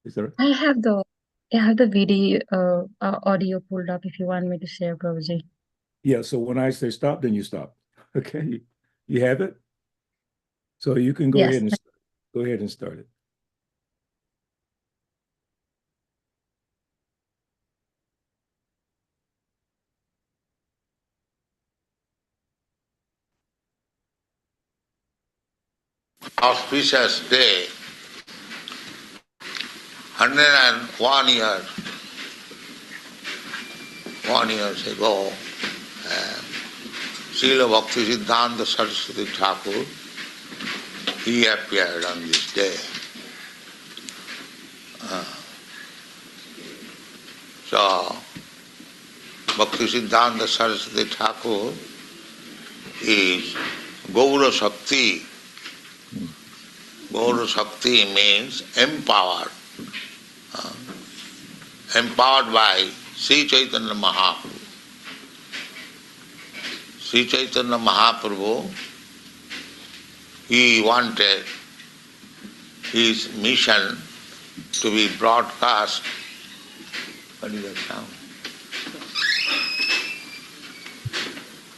Is there? I have the video audio pulled up if you want me to share, Prabhuji. Yeah, so when I say stop, then you stop. Okay. You have it? So you can go Yes. ahead and go ahead and start it. Auspicious day, 101 years, 1 years ago, Srila Bhaktisiddhanta Saraswati Thakur, he appeared on this day. So, Bhaktisiddhanta Saraswati Thakur is Gaura Shakti. Gaura Shakti means empowered. Empowered by Sri Chaitanya Mahaprabhu. Sri Chaitanya Mahaprabhu, he wanted his mission to be broadcast. What is that sound?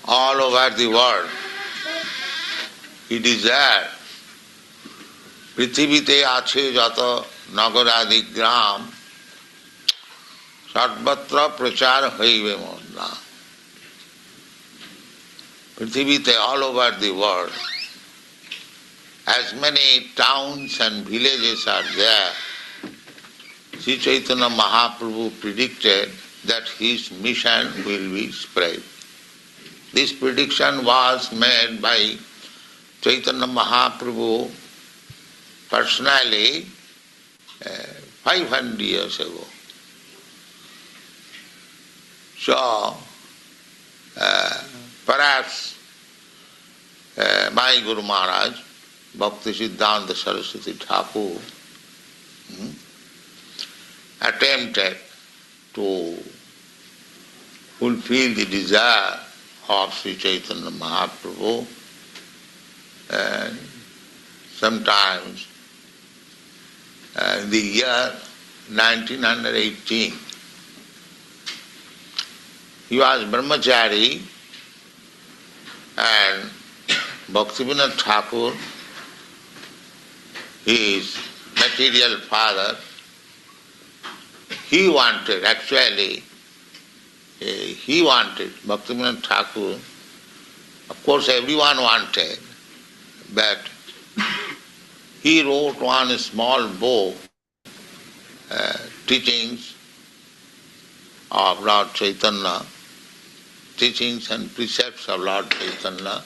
All over the world. He desired পৃথিবীতে আছে যত নগরাদি গ্রাম সর্বত্র প্রচার হইবে মোর নাম পৃথিবীতে all over the world as many towns and villages are there. Sri Chaitanya Mahaprabhu predicted that his mission will be spread. This prediction was made by Chaitanya Mahaprabhu personally 500 years ago. So, perhaps my Guru Maharaj, Bhaktisiddhanta Saraswati Thakur, attempted to fulfill the desire of Sri Chaitanya Mahaprabhu, and sometimes in the year 1918, he was brahmachari and Bhaktivinoda Thakur, his material father, he wanted, Bhaktivinoda Thakur, of course everyone wanted, but he wrote one small book, teachings of Lord Chaitanya, teachings and precepts of Lord Chaitanya,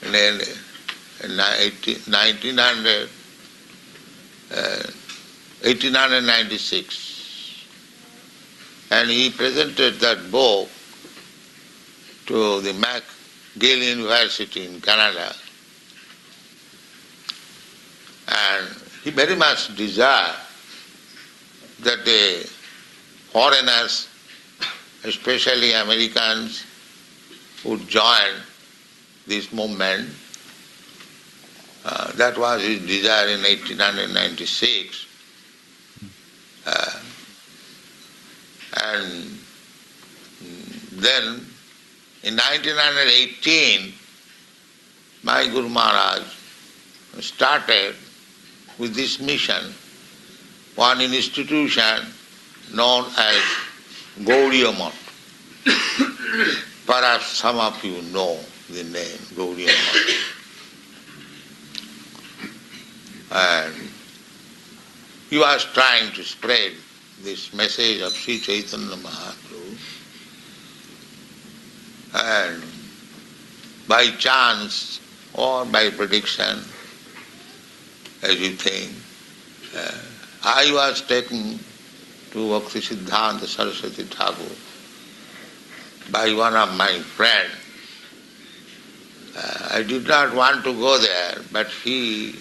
in 1896. And he presented that book to the McGill University in Canada. And he very much desired that the foreigners, especially Americans, would join this movement. That was his desire in 1896. And then in 1918, my Guru Maharaj started with this mission, one institution known as Gaudiya Math. Perhaps some of you know the name Gaudiya Math. And he was trying to spread this message of Sri Chaitanya Mahaprabhu. And by chance or by prediction, as you think, I was taken to Bhaktisiddhanta Saraswati Thakur by one of my friends. I did not want to go there, but he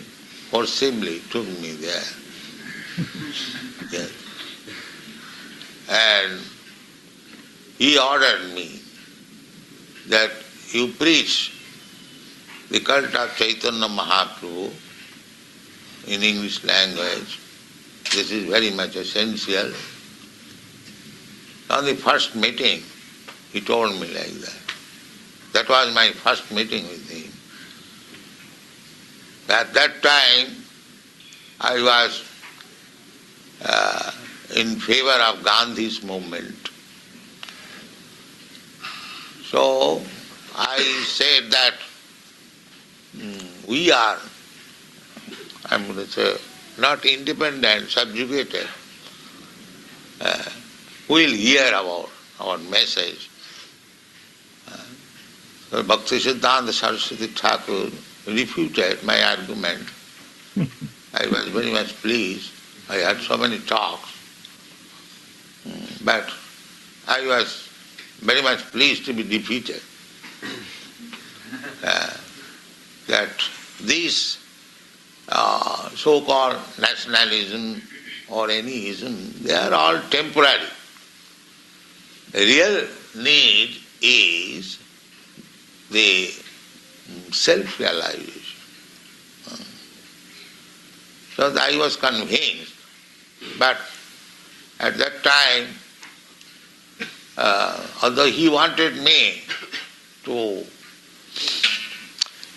forcibly took me there. Yes. And he ordered me that you preach the cult of Chaitanya Mahaprabhu in English language this is very much essential. On the first meeting, he told me like that. That was my first meeting with him. At that time, I was in favor of Gandhi's movement. So I said that we are, I'm going to say, not independent, subjugated. We will hear about our message. So Bhaktisiddhanta Saraswati Thakur refuted my argument. I was very much pleased. I had so many talks. But I was very much pleased to be defeated. That this so-called nationalism or anyism, they are all temporary. The real need is the self-realization. So I was convinced, but at that time, although he wanted me to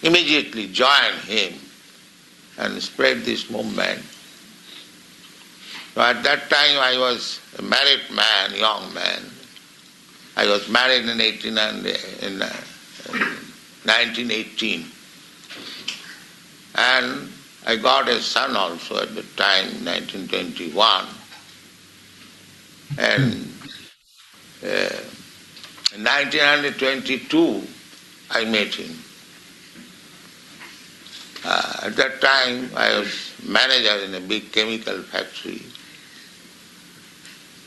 immediately join him and spread this movement, so at that time I was a married man, young man. I was married in 1918. And I got a son also at the time, 1921. And in 1922, I met him. At that time, I was manager in a big chemical factory.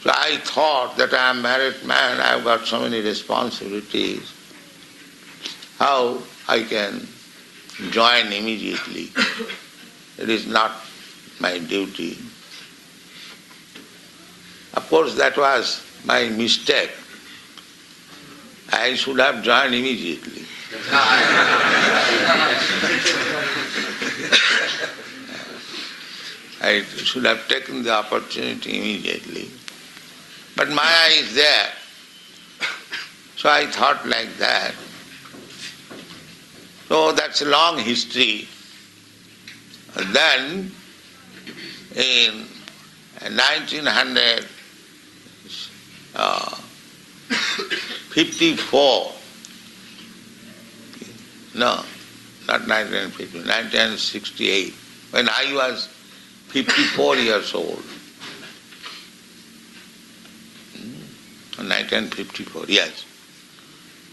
So I thought that I am a married man, I have got so many responsibilities. How I can join immediately? It is not my duty. Of course, that was my mistake. I should have joined immediately. I should have taken the opportunity immediately. But Maya is there. So I thought like that. So that's a long history. And then in 1954, no, not 1950, 1968, when I was 54 years old. 1954, yes.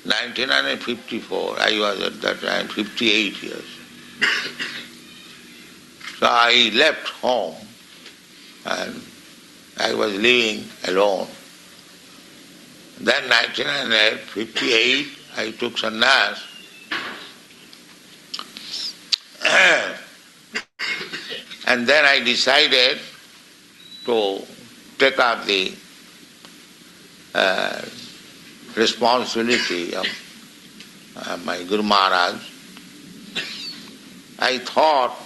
1954, I was at that time 58 years. So I left home and I was living alone. Then 1958, I took sannyas. And then I decided to take up the responsibility of my Guru Maharaj. I thought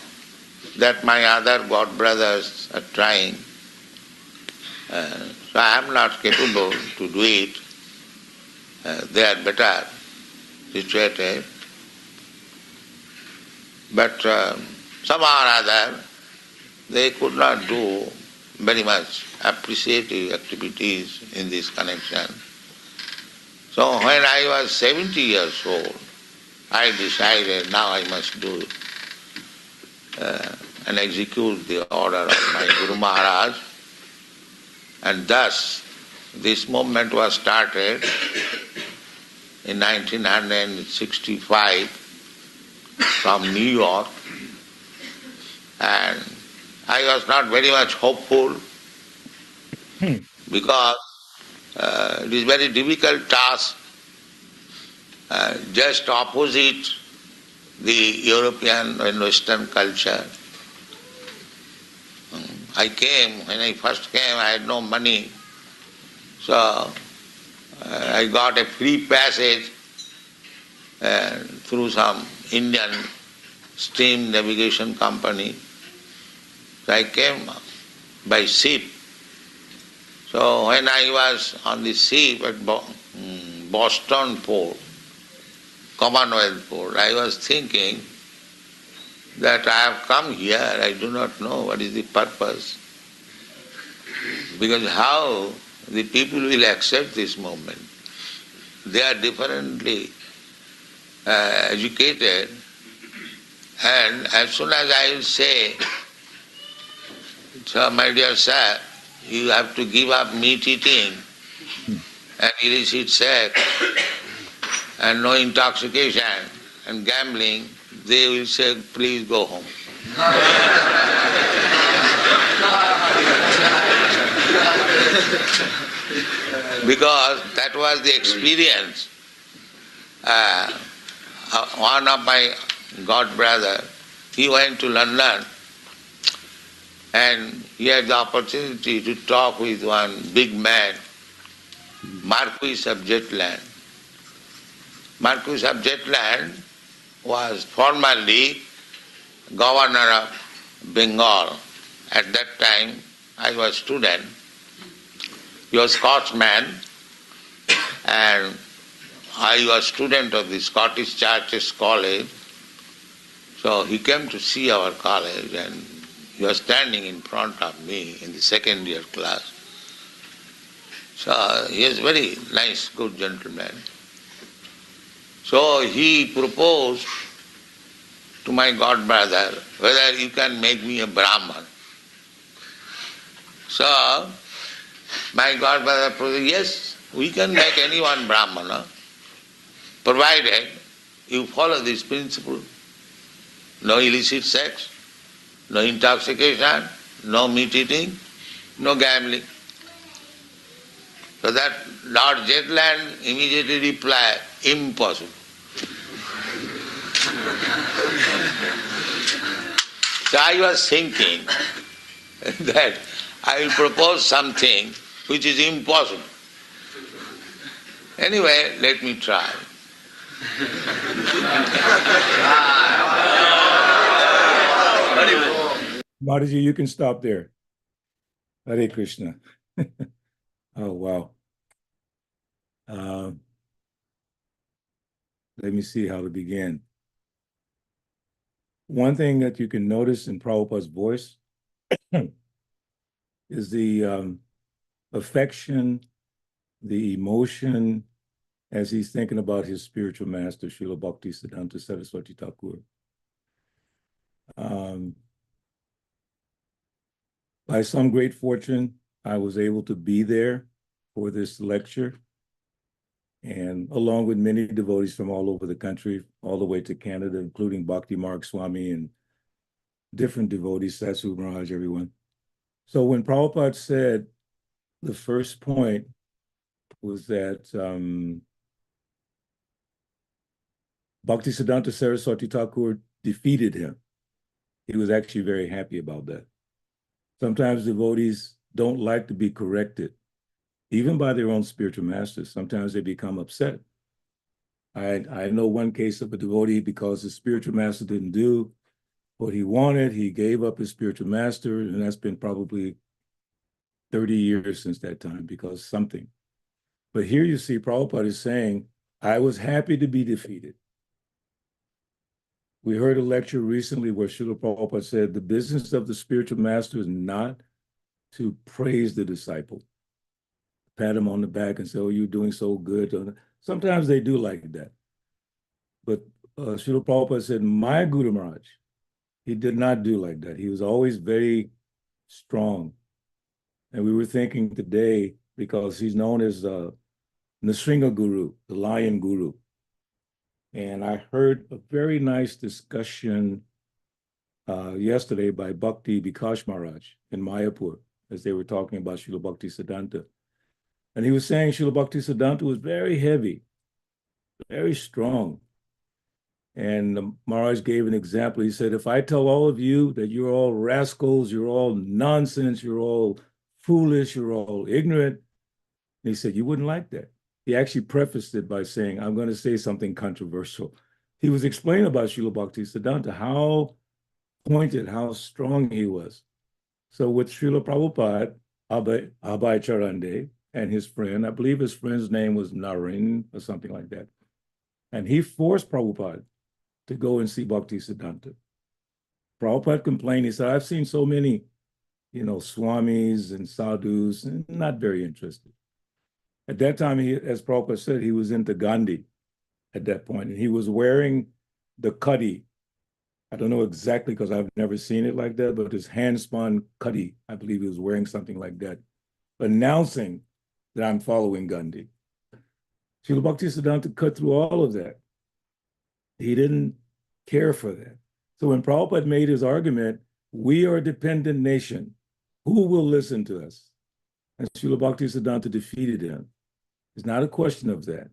that my other god brothers are trying, so I am not capable to do it. They are better situated. But somehow or other, they could not do very much appreciative activities in this connection. So when I was 70 years old, I decided now I must do it and execute the order of my Guru Maharaj. And thus, this movement was started in 1965 from New York. And I was not very much hopeful because it is very difficult task, just opposite the European and Western culture. When I first came, I had no money, so I got a free passage through some Indian steam navigation company. So I came by ship. So when I was on the ship at Boston port, Commonwealth port, I was thinking that I have come here, I do not know what is the purpose. Because how the people will accept this movement? They are differently educated, and as soon as I will say, so my dear sir, you have to give up meat eating and illicit sex and no intoxication and gambling, they will say, please go home. Because that was the experience. One of my god brother, he went to London and he had the opportunity to talk with one big man, Marquis of Jetland. Marquis of Jetland was formerly governor of Bengal. At that time, I was a student. He was a Scotsman, and I was a student of the Scottish Churches College. So he came to see our college, and he was standing in front of me in the second year class. So he is very nice, good gentleman. So he proposed to my god brother whether you can make me a Brahman. So my god brother proposed, yes, we can make anyone Brahmana, provided you follow this principle. No illicit sex, no intoxication, no meat eating, no gambling. So that Lord Jetland immediately replied, impossible. So I was thinking that I will propose something which is impossible. Anyway, let me try. Mataji, you can stop there. Hare Krishna. Oh, wow. Let me see how to begin. One thing that you can notice in Prabhupada's voice is the affection, the emotion, as he's thinking about his spiritual master, Srila Bhaktisiddhanta Saraswati Thakura. By some great fortune, I was able to be there for this lecture, and along with many devotees from all over the country, all the way to Canada, including Bhakti Marg Swami and different devotees, Satsu Maharaj, everyone. So when Prabhupada said the first point was that Bhaktisiddhanta Saraswati Thakur defeated him, he was actually very happy about that. Sometimes devotees don't like to be corrected, even by their own spiritual masters. Sometimes they become upset. I know one case of a devotee, because the spiritual master didn't do what he wanted, he gave up his spiritual master, and that's been probably 30 years since that time because something. But here you see Prabhupada is saying, I was happy to be defeated. We heard a lecture recently where Srila Prabhupada said the business of the spiritual master is not to praise the disciple, pat him on the back and say, oh, you're doing so good. Sometimes they do like that. But Srila Prabhupada said, my Guru Maharaj, he did not do like that. He was always very strong. And we were thinking today, because he's known as Nrsimha Guru, the Lion Guru. And I heard a very nice discussion yesterday by Bhakti Vikas Maharaj in Mayapur, as they were talking about Srila Bhaktisiddhanta. And he was saying Srila Bhaktisiddhanta was very heavy, very strong. And Maharaj gave an example. He said, if I tell all of you that you're all rascals, you're all nonsense, you're all foolish, you're all ignorant, and he said, you wouldn't like that. He actually prefaced it by saying, I'm going to say something controversial. He was explaining about Srila Bhaktisiddhanta, how pointed, how strong he was. So with Srila Prabhupada, Abhay Charande and his friend, I believe his friend's name was Naren or something like that. And he forced Prabhupada to go and see Bhaktisiddhanta. Prabhupada complained, he said, I've seen so many, swamis and sadhus, and not very interested. At that time, as Prabhupada said, he was into Gandhi at that point, and he was wearing the kadi. I don't know exactly because I've never seen it like that, but his hand-spun kadi, I believe he was wearing something like that, announcing that I'm following Gandhi. Srila Bhaktisiddhanta cut through all of that. He didn't care for that. So when Prabhupada made his argument, we are a dependent nation. Who will listen to us? And Srila Bhaktisiddhanta defeated him. It's not a question of that.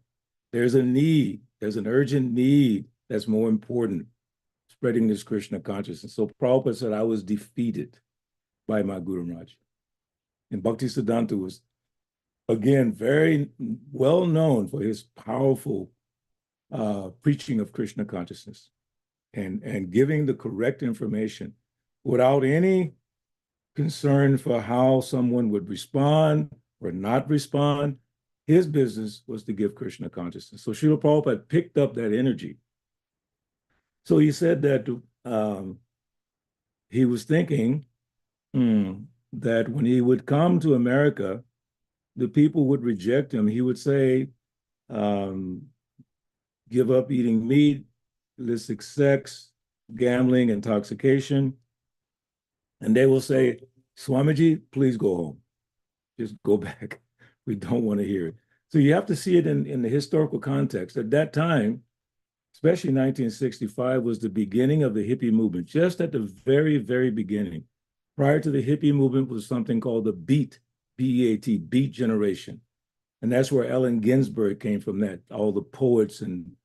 There's a need, there's an urgent need that's more important, spreading this Krishna consciousness. So Prabhupada said, I was defeated by my Guru Maharaj. And Bhaktisiddhanta was, again, very well known for his powerful preaching of Krishna consciousness and giving the correct information without any concern for how someone would respond or not respond. His business was to give Krishna consciousness. So Srila Prabhupada picked up that energy. So he said that he was thinking that when he would come to America, the people would reject him. He would say, give up eating meat, illicit sex, gambling, intoxication. And they will say, Swamiji, please go home. Just go back. We don't want to hear it. So you have to see it in the historical context. At that time, especially 1965, was the beginning of the hippie movement, just at the very, very beginning. Prior to the hippie movement was something called the Beat, B-E-A-T, Beat generation. And that's where Allen Ginsberg came from, that, all the poets and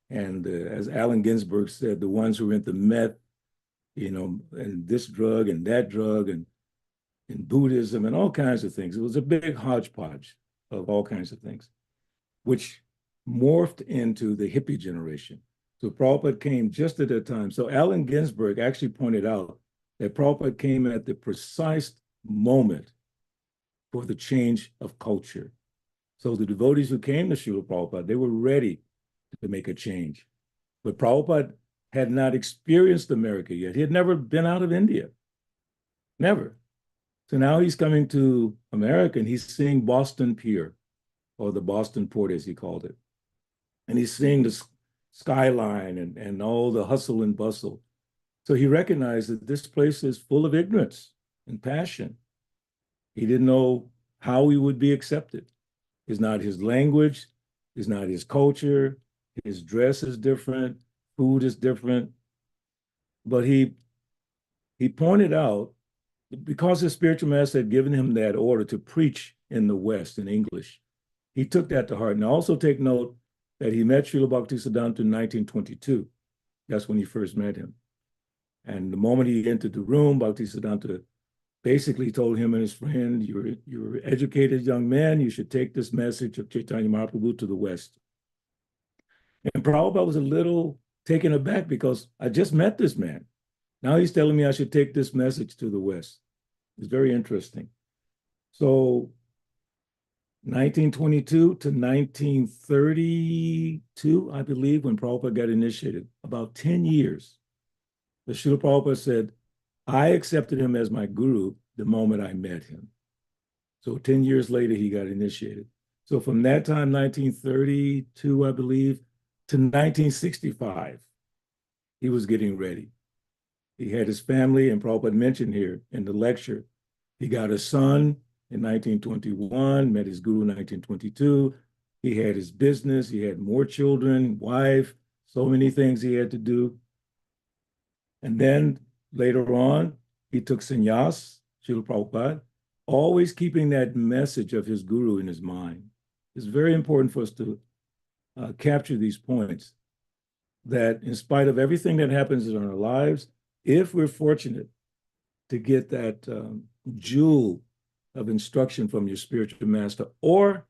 as Allen Ginsberg said, the ones who were into meth, and this drug and that drug and Buddhism and all kinds of things. It was a big hodgepodge of all kinds of things, which morphed into the hippie generation. So Prabhupada came just at that time. So Allen Ginsberg actually pointed out that Prabhupada came at the precise moment for the change of culture. So the devotees who came to Srila Prabhupada, they were ready to make a change. But Prabhupada had not experienced America yet. He had never been out of India, never. So now he's coming to America and he's seeing Boston Pier, or the Boston Port as he called it. And he's seeing the skyline and all the hustle and bustle. So he recognized that this place is full of ignorance and passion. He didn't know how he would be accepted. It's not his language, it's not his culture, his dress is different, food is different. But he pointed out, because his spiritual master had given him that order to preach in the West in English, he took that to heart. And also take note that he met Srila Bhaktisiddhanta in 1922. That's when he first met him. And the moment he entered the room, Bhaktisiddhanta basically told him and his friend, you're an educated young man, you should take this message of Chaitanya Mahaprabhu to the West. And Prabhupada was a little taken aback because I just met this man. Now he's telling me I should take this message to the West. It's very interesting. So 1922 to 1932, I believe, when Prabhupada got initiated, about 10 years, the Srila Prabhupada said, I accepted him as my guru the moment I met him. So 10 years later, he got initiated. So from that time, 1932, I believe, to 1965, he was getting ready. He had his family, and Prabhupada mentioned here in the lecture, he got a son in 1921, met his guru in 1922. He had his business, he had more children, wife, so many things he had to do. And then later on, he took sannyas, Srila Prabhupada, always keeping that message of his guru in his mind. It's very important for us to capture these points, that in spite of everything that happens in our lives, if we're fortunate to get that jewel of instruction from your spiritual master or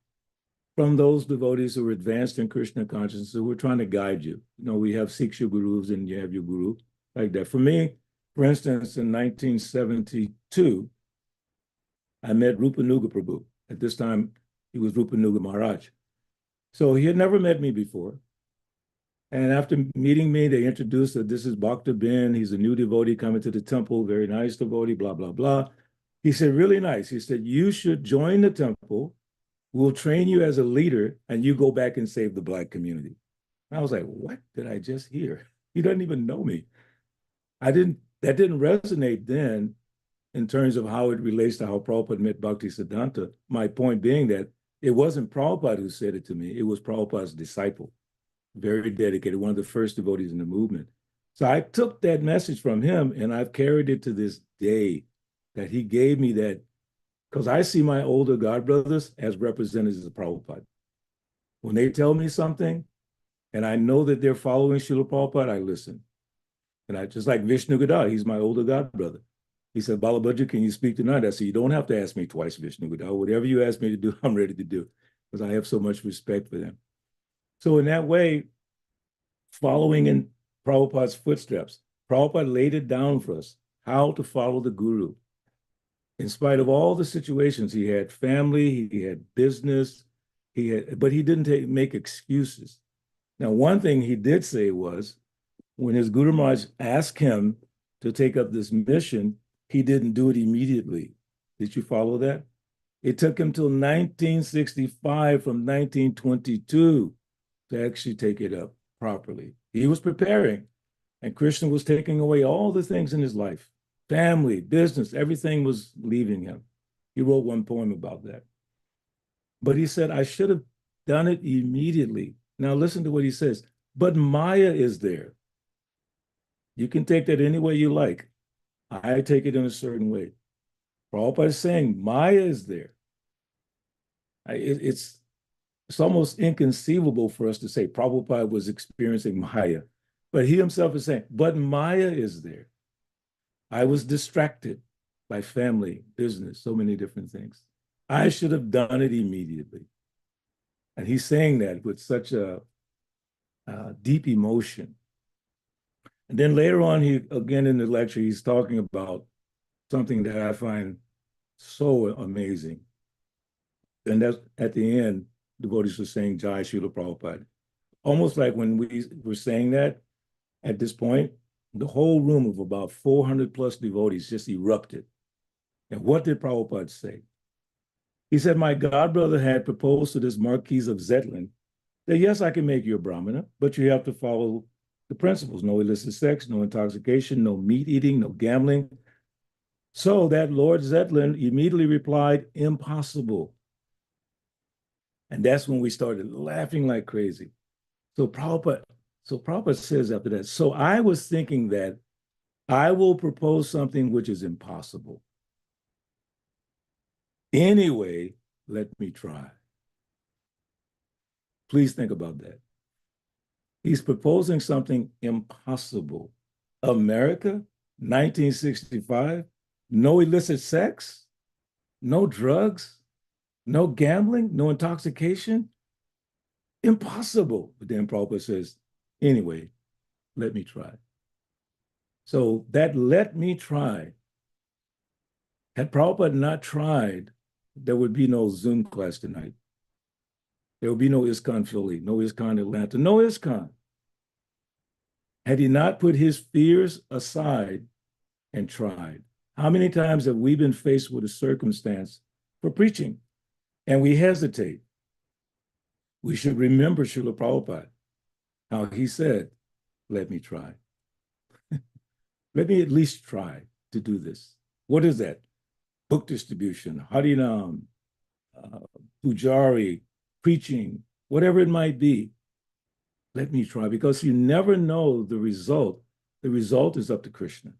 from those devotees who are advanced in Krishna consciousness, who are trying to guide you. We have Siksha gurus and you have your guru, like that. For me, For instance, in 1972, I met Rupanuga Prabhu. At this time, he was Rupanuga Maharaj. So he had never met me before. And after meeting me, they introduced that this is Bhakta Ben. He's a new devotee coming to the temple, very nice devotee, blah, blah, blah. He said, really nice. He said, you should join the temple. We'll train you as a leader, and you go back and save the Black community. And I was like, what did I just hear? He doesn't even know me. That didn't resonate then in terms of how it relates to how Prabhupada met Bhaktisiddhanta. My point being that it wasn't Prabhupada who said it to me. It was Prabhupada's disciple, very dedicated, one of the first devotees in the movement. So I took that message from him, and I've carried it to this day, that he gave me that, because I see my older godbrothers as representatives of Prabhupada. When they tell me something, and I know that they're following Srila Prabhupada, I listen. And I just like Vishnu Gadar, he's my older godbrother. He said, Balabhadra, can you speak tonight? I said, you don't have to ask me twice, Vishnu Gadar. Whatever you ask me to do, I'm ready to do, because I have so much respect for them. So in that way, following in Prabhupada's footsteps, Prabhupada laid it down for us, how to follow the Guru. In spite of all the situations, he had family, he had business, but he didn't make excuses. Now, one thing he did say was, when his Guru Maharaj asked him to take up this mission, he didn't do it immediately. Did you follow that? It took him till 1965 from 1922 to actually take it up properly. He was preparing, and Krishna was taking away all the things in his life. Family, business, everything was leaving him. He wrote one poem about that. But he said, I should have done it immediately. Now listen to what he says. But Maya is there. You can take that any way you like. I take it in a certain way. Prabhupada is saying Maya is there. It's almost inconceivable for us to say Prabhupada was experiencing Maya. But he himself is saying, but Maya is there. I was distracted by family, business, so many different things. I should have done it immediately. And he's saying that with such a deep emotion. And then later on, again in the lecture, he's talking about something that I find so amazing. And that's at the end, devotees were saying Jai Srila Prabhupada. Almost like when we were saying that, at this point, the whole room of about 400 plus devotees just erupted. And what did Prabhupada say? He said, my godbrother had proposed to this Marquis of Zetland that, yes, I can make you a Brahmana, but you have to follow the principles: no illicit sex, no intoxication, no meat eating, no gambling. So that Lord Zetland immediately replied, impossible. And that's when we started laughing like crazy. So Prabhupada says after that, so I was thinking that I will propose something which is impossible. Anyway, let me try. Please think about that. He's proposing something impossible. America, 1965, no illicit sex, no drugs, no gambling, no intoxication. Impossible. But then Prabhupada says, anyway, let me try. So that let me try, had Prabhupada not tried, there would be no Zoom class tonight. There would be no ISKCON Philly, no ISKCON Atlanta, no ISKCON. Had he not put his fears aside and tried? How many times have we been faced with a circumstance for preaching and we hesitate? We should remember Srila Prabhupada, how he said, let me try. Let me at least try to do this. What is that? Book distribution, Harinam, Pujari, preaching, whatever it might be. Let me try, because you never know the result. The result is up to Krishna.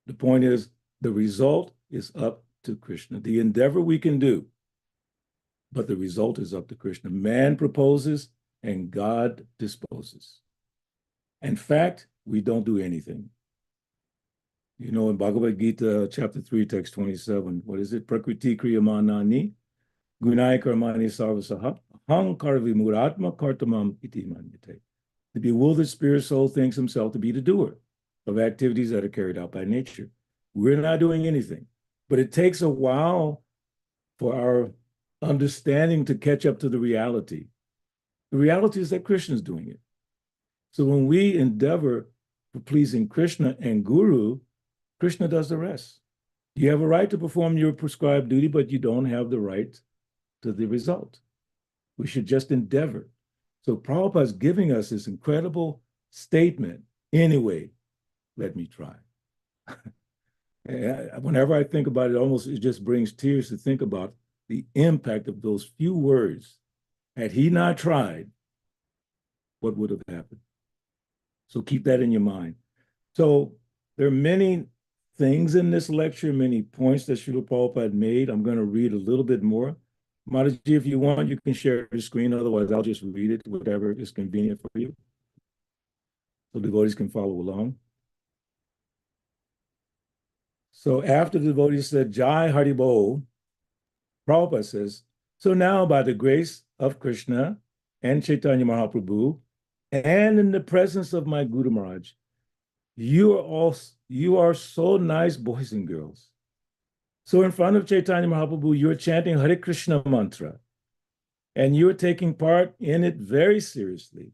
The point is, the result is up to Krishna. The endeavor we can do, but the result is up to Krishna. Man proposes and God disposes. In fact, we don't do anything. You know, in Bhagavad Gita, chapter 3, text 27, what is it? Prakriti kriyamanani, gunai karmani sarvasaha, hang karvi muratma kartamam iti manyate. The bewildered spirit soul thinks himself to be the doer. of activities that are carried out by nature. We're not doing anything, but it takes a while for our understanding to catch up to the reality. The reality is that Krishna is doing it. So when we endeavor for pleasing Krishna and Guru, Krishna does the rest. You have a right to perform your prescribed duty, but you don't have the right to the result. We should just endeavor. So Prabhupada's giving us this incredible statement. Anyway, let me try. Whenever I think about it, it just brings tears to think about the impact of those few words. Had he not tried, what would have happened? So keep that in your mind. So there are many things in this lecture, many points that Srila Prabhupada made. I'm going to read a little bit more. Mataji, if you want, you can share your screen. Otherwise, I'll just read it, whatever is convenient for you. So devotees can follow along. So after the devotees said, Jai Haribol, Prabhupada says, so now by the grace of Krishna and Chaitanya Mahaprabhu, and in the presence of my Guru Maharaj, you are so nice boys and girls. So in front of Chaitanya Mahaprabhu, you're chanting Hare Krishna mantra, and you're taking part in it very seriously.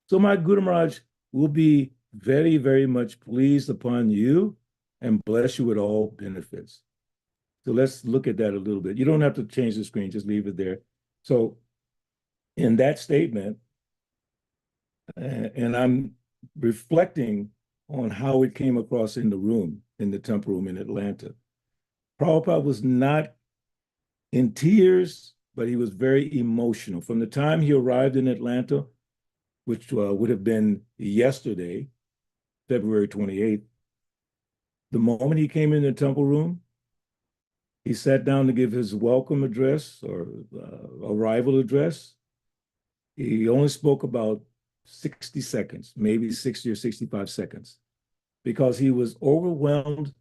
So my Guru Maharaj will be very, very much pleased upon you and bless you with all benefits. So let's look at that a little bit. You don't have to change the screen, just leave it there. So in that statement, and I'm reflecting on how it came across in the room, in the temple room in Atlanta. Prabhupada was not in tears, but he was very emotional. From the time he arrived in Atlanta, which would have been yesterday, February 28th, the moment he came in the temple room, he sat down to give his welcome address or arrival address. He only spoke about 60 seconds, maybe 60 or 65 seconds, because he was overwhelmed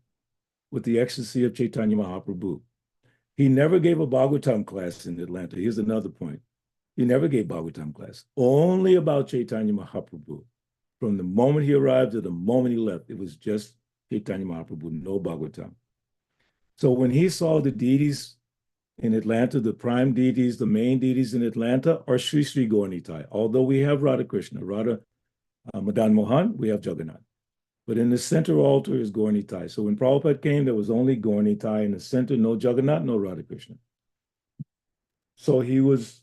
with the ecstasy of Chaitanya Mahaprabhu. He never gave a Bhagavatam class in Atlanta. Here's another point. He never gave Bhagavatam class, only about Chaitanya Mahaprabhu. From the moment he arrived to the moment he left, it was just Chaitanya Mahaprabhu, no Bhagavatam. So when he saw the deities in Atlanta, the prime deities, the main deities in Atlanta are Sri Sri Gauranitai. Although we have Radha Krishna, Radha Madan Mohan, we have Jagannath. But in the center altar is Gauranitai. So when Prabhupada came, there was only Gauranitai in the center, no Jagannath, no Radha Krishna. So he was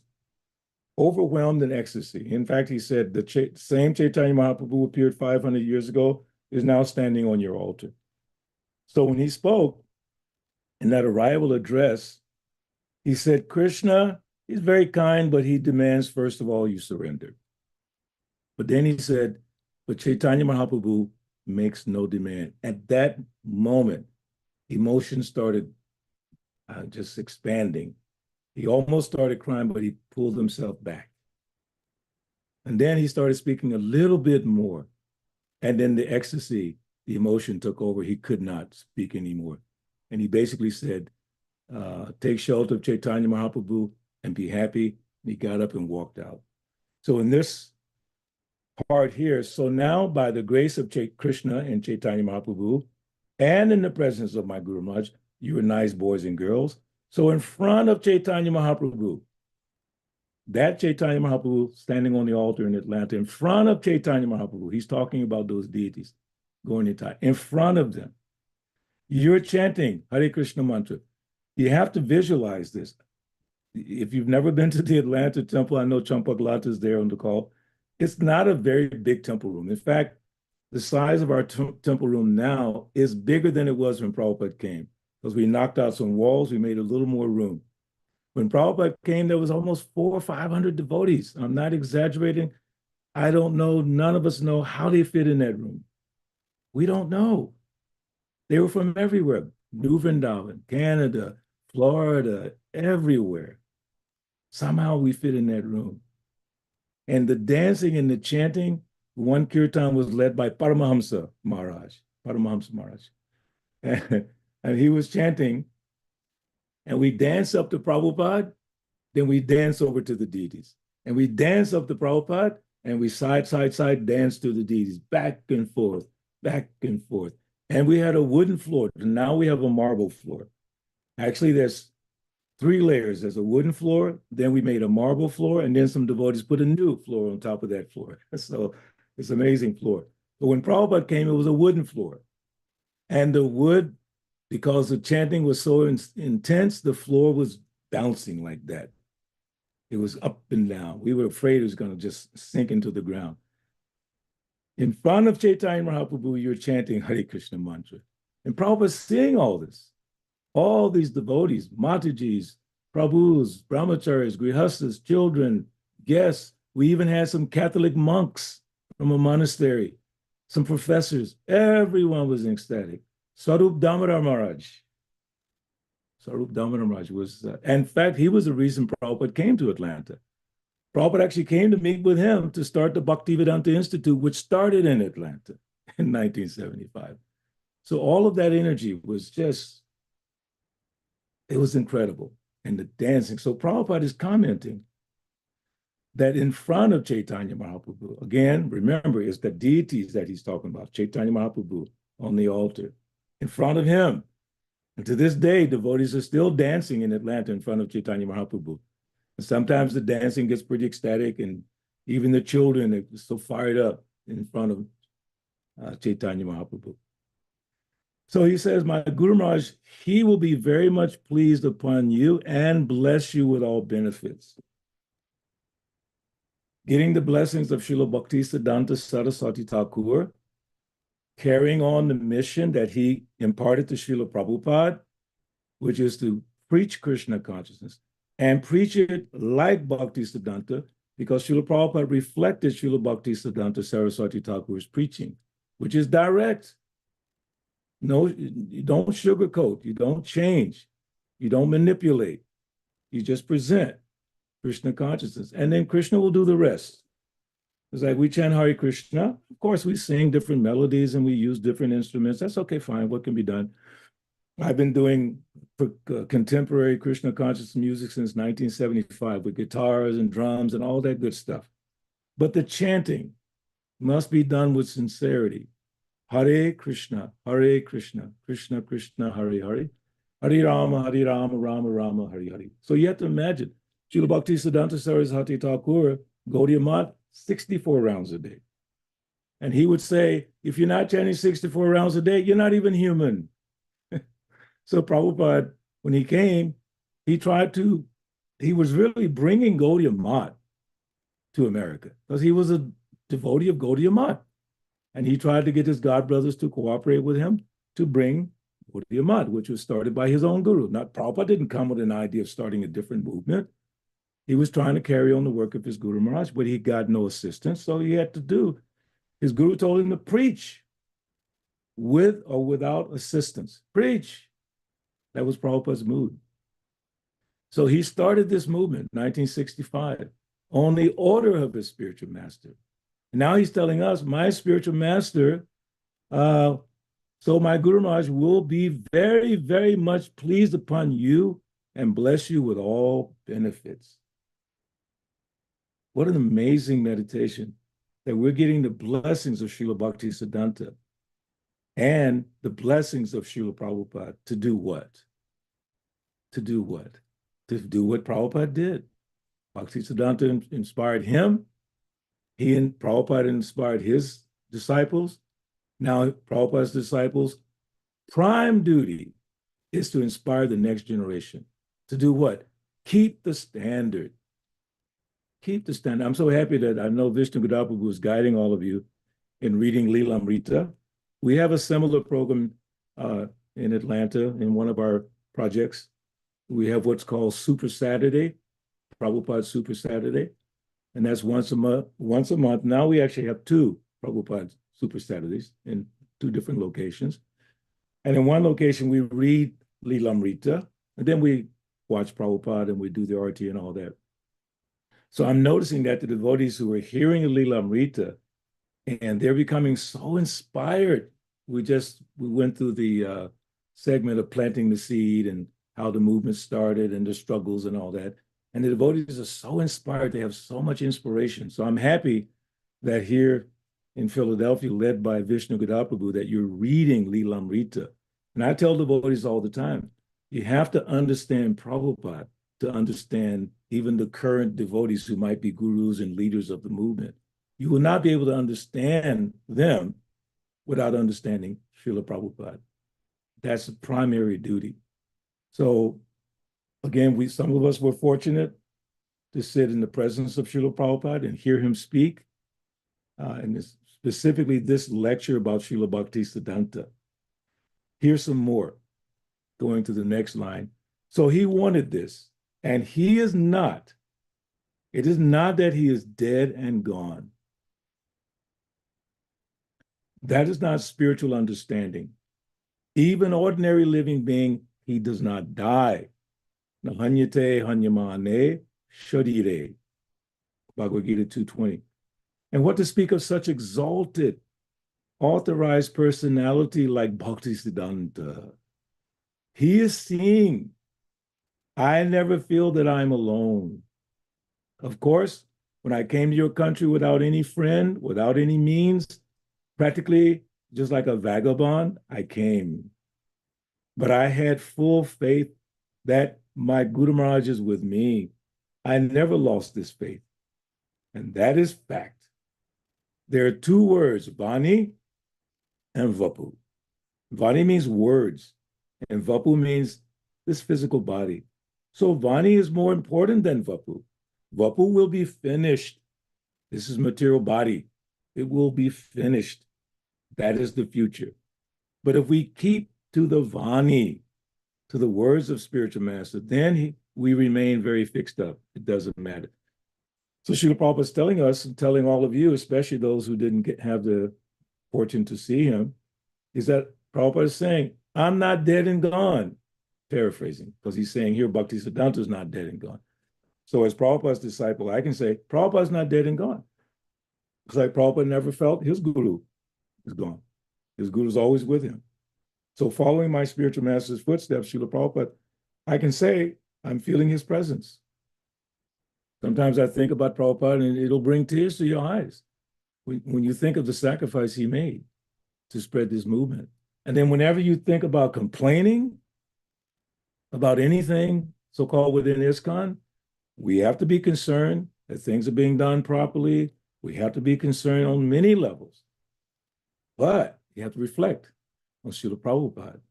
overwhelmed in ecstasy. In fact, he said, the same Chaitanya Mahaprabhu who appeared 500 years ago is now standing on your altar. So when he spoke in that arrival address, he said, Krishna is very kind, but he demands, first of all, you surrender. But then he said, but Chaitanya Mahaprabhu makes no demand. At that moment, emotion started just expanding. He almost started crying, but he pulled himself back. And then he started speaking a little bit more. And then the ecstasy, the emotion took over. He could not speak anymore. And he basically said, take shelter of Chaitanya Mahaprabhu and be happy. And he got up and walked out. So in this part here, so now by the grace of Krishna and Chaitanya Mahaprabhu, and in the presence of my Guru Maharaj, you are nice boys and girls. So in front of Chaitanya Mahaprabhu, that Chaitanya Mahaprabhu standing on the altar in Atlanta, in front of Chaitanya Mahaprabhu, he's talking about those deities, Gauranitai, in front of them, you're chanting Hare Krishna mantra. You have to visualize this. If you've never been to the Atlanta temple, I know Champaglata is there on the call. It's not a very big temple room. In fact, the size of our temple room now is bigger than it was when Prabhupada came, because we knocked out some walls, we made a little more room. When Prabhupada came, there was almost 400 or 500 devotees. I'm not exaggerating. I don't know, none of us know how they fit in that room. We don't know. They were from everywhere, New Vrindavan, Canada, Florida, everywhere. Somehow we fit in that room. And the dancing and the chanting, one kirtan was led by Paramahamsa Maharaj. And he was chanting, and we dance up to Prabhupada, then we dance over to the deities. And we dance up to Prabhupada, and we side dance to the deities, back and forth. back and forth. And we had a wooden floor. Now we have a marble floor. Actually, there's 3 layers. There's a wooden floor, then we made a marble floor, and then some devotees put a new floor on top of that floor. So it's an amazing floor. But when Prabhupada came, it was a wooden floor. And the wood, because the chanting was so intense, the floor was bouncing like that. It was up and down. We were afraid it was going to just sink into the ground. In front of Chaitanya Mahaprabhu, you're chanting Hare Krishna mantra. And Prabhupada's seeing all this. All these devotees, Matajis, Prabhus, Brahmacharis, Grihastas, children, guests. We even had some Catholic monks from a monastery, some professors. Everyone was ecstatic. Sarup Damodar Maharaj. Sarup Damodar Maharaj was, in fact, he was the reason Prabhupada came to Atlanta. Prabhupada actually came to meet with him to start the Bhaktisiddhanta Institute, which started in Atlanta in 1975. So all of that energy was just, it was incredible. And the dancing. So Prabhupada is commenting that in front of Chaitanya Mahaprabhu, again, remember, it's the deities that he's talking about, Chaitanya Mahaprabhu on the altar, in front of him. And to this day, devotees are still dancing in Atlanta in front of Chaitanya Mahaprabhu. And sometimes the dancing gets pretty ecstatic, and even the children are so fired up in front of Chaitanya Mahaprabhu. So he says, my Guru Maharaj, he will be very much pleased upon you and bless you with all benefits. Getting the blessings of Srila Bhaktisiddhanta Saraswati Thakura, carrying on the mission that he imparted to Srila Prabhupada, which is to preach Krishna consciousness and preach it like Bhaktisiddhanta, because Srila Prabhupada reflected Srila Bhaktisiddhanta Saraswati Thakur's preaching, which is direct. No, you don't sugarcoat, you don't change, you don't manipulate, you just present Krishna consciousness, and then Krishna will do the rest. It's like we chant Hare Krishna. Of course, we sing different melodies and we use different instruments. That's okay, fine. What can be done? I've been doing contemporary Krishna conscious music since 1975 with guitars and drums and all that good stuff. But the chanting must be done with sincerity. Hare Krishna, Krishna Krishna, Hare Hare, Hare Rama, Rama Rama, Hare Hare. So you have to imagine, Srila Bhaktisiddhanta Saraswati Thakura, Gaudiya Math, 64 rounds a day. And he would say, if you're not chanting 64 rounds a day, you're not even human. So Prabhupada, when he came, he was really bringing Gaudiya Math to America because he was a devotee of Gaudiya Math. And he tried to get his godbrothers to cooperate with him to bring Gaudiya Math, which was started by his own guru. Not Prabhupada didn't come with an idea of starting a different movement. He was trying to carry on the work of his Guru Maharaj, but he got no assistance, so he had to do. His guru told him to preach with or without assistance. Preach. That was Prabhupada's mood. So he started this movement in 1965 on the order of his spiritual master. And now he's telling us, my spiritual master, so my Guru Maharaj will be very, very much pleased upon you and bless you with all benefits. What an amazing meditation that we're getting the blessings of Srila Bhaktisiddhanta and the blessings of Srila Prabhupada to do what? To do what? To do what Prabhupada did. Bhaktisiddhanta inspired him. He and Prabhupada inspired his disciples. Now Prabhupada's disciples' prime duty is to inspire the next generation. To do what? Keep the standard. Keep the standard. I'm so happy that I know Vishnu Gadaprabhu is guiding all of you in reading Lilamrita. We have a similar program in Atlanta in one of our projects. We have what's called Super Saturday, Prabhupada Super Saturday, and that's once a month. Now we actually have 2 Prabhupada Super Saturdays in 2 different locations. And in one location, we read Lilamrita, and then we watch Prabhupada and we do the arati and all that. So I'm noticing that the devotees who are hearing the Lilamrita, and they're becoming so inspired. We went through the segment of planting the seed and how the movement started and the struggles and all that. And the devotees are so inspired. They have so much inspiration. So I'm happy that here in Philadelphia, led by Vishnu Gadaprabhu, that you're reading Lilamrita. And I tell devotees all the time, you have to understand Prabhupada to understand even the current devotees who might be gurus and leaders of the movement. You will not be able to understand them without understanding Srila Prabhupada. That's the primary duty. So again, some of us were fortunate to sit in the presence of Srila Prabhupada and hear him speak. And specifically this lecture about Srila Bhaktisiddhanta. Here's some more, going to the next line. So he wanted this, and he is not. It is not that he is dead and gone. That is not spiritual understanding. Even ordinary living being, he does not die. Nahanyate hanyamane sharire. Bhagavad Gita 2:20. And what to speak of such exalted, authorized personality like Bhaktisiddhanta? He is seeing. I never feel that I'm alone. Of course, when I came to your country without any friend, without any means, practically just like a vagabond, I came. But I had full faith that my Guru Maharaj is with me. I never lost this faith. And that is fact. There are two words, Vani and Vapu. Vani means words, and Vapu means this physical body. So Vani is more important than Vapu. Vapu will be finished. This is material body. It will be finished. That is the future. But if we keep to the Vani, to the words of spiritual master, then we remain very fixed up. It doesn't matter. So Srila Prabhupada is telling us, and telling all of you, especially those who didn't have the fortune to see him, is that Prabhupada is saying, I'm not dead and gone. Paraphrasing, because he's saying here Bhaktisiddhanta is not dead and gone. So as Prabhupada's disciple, I can say, Prabhupada's not dead and gone. It's like Prabhupada never felt his guru is gone. His guru is always with him. So following my spiritual master's footsteps, Srila Prabhupada, I can say, I'm feeling his presence. Sometimes I think about Prabhupada and it'll bring tears to your eyes when you think of the sacrifice he made to spread this movement. And then whenever you think about complaining about anything so-called within ISKCON, we have to be concerned that things are being done properly. We have to be concerned on many levels. But you have to reflect on Srila Prabhupada,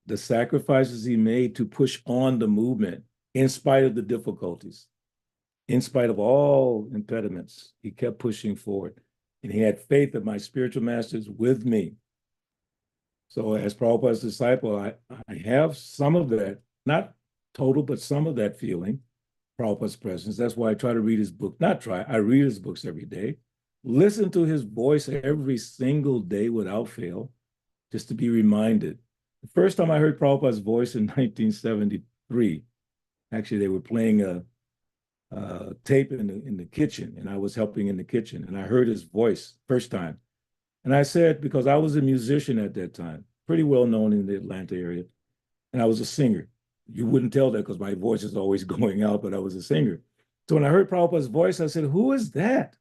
the sacrifices he made to push on the movement in spite of the difficulties. In spite of all impediments, he kept pushing forward. And he had faith that my spiritual master is with me. So as Prabhupada's disciple, I have some of that, not total, but some of that feeling, Prabhupada's presence. That's why I try to read his book. I read his books every day. Listen to his voice every single day without fail, just to be reminded. The first time I heard Prabhupada's voice in 1973, actually they were playing a tape in the kitchen, and I was helping in the kitchen, and I heard his voice first time. And I said, because I was a musician at that time, pretty well known in the Atlanta area, and I was a singer. You wouldn't tell that because my voice is always going out, but I was a singer. So when I heard Prabhupada's voice, I said, who is that?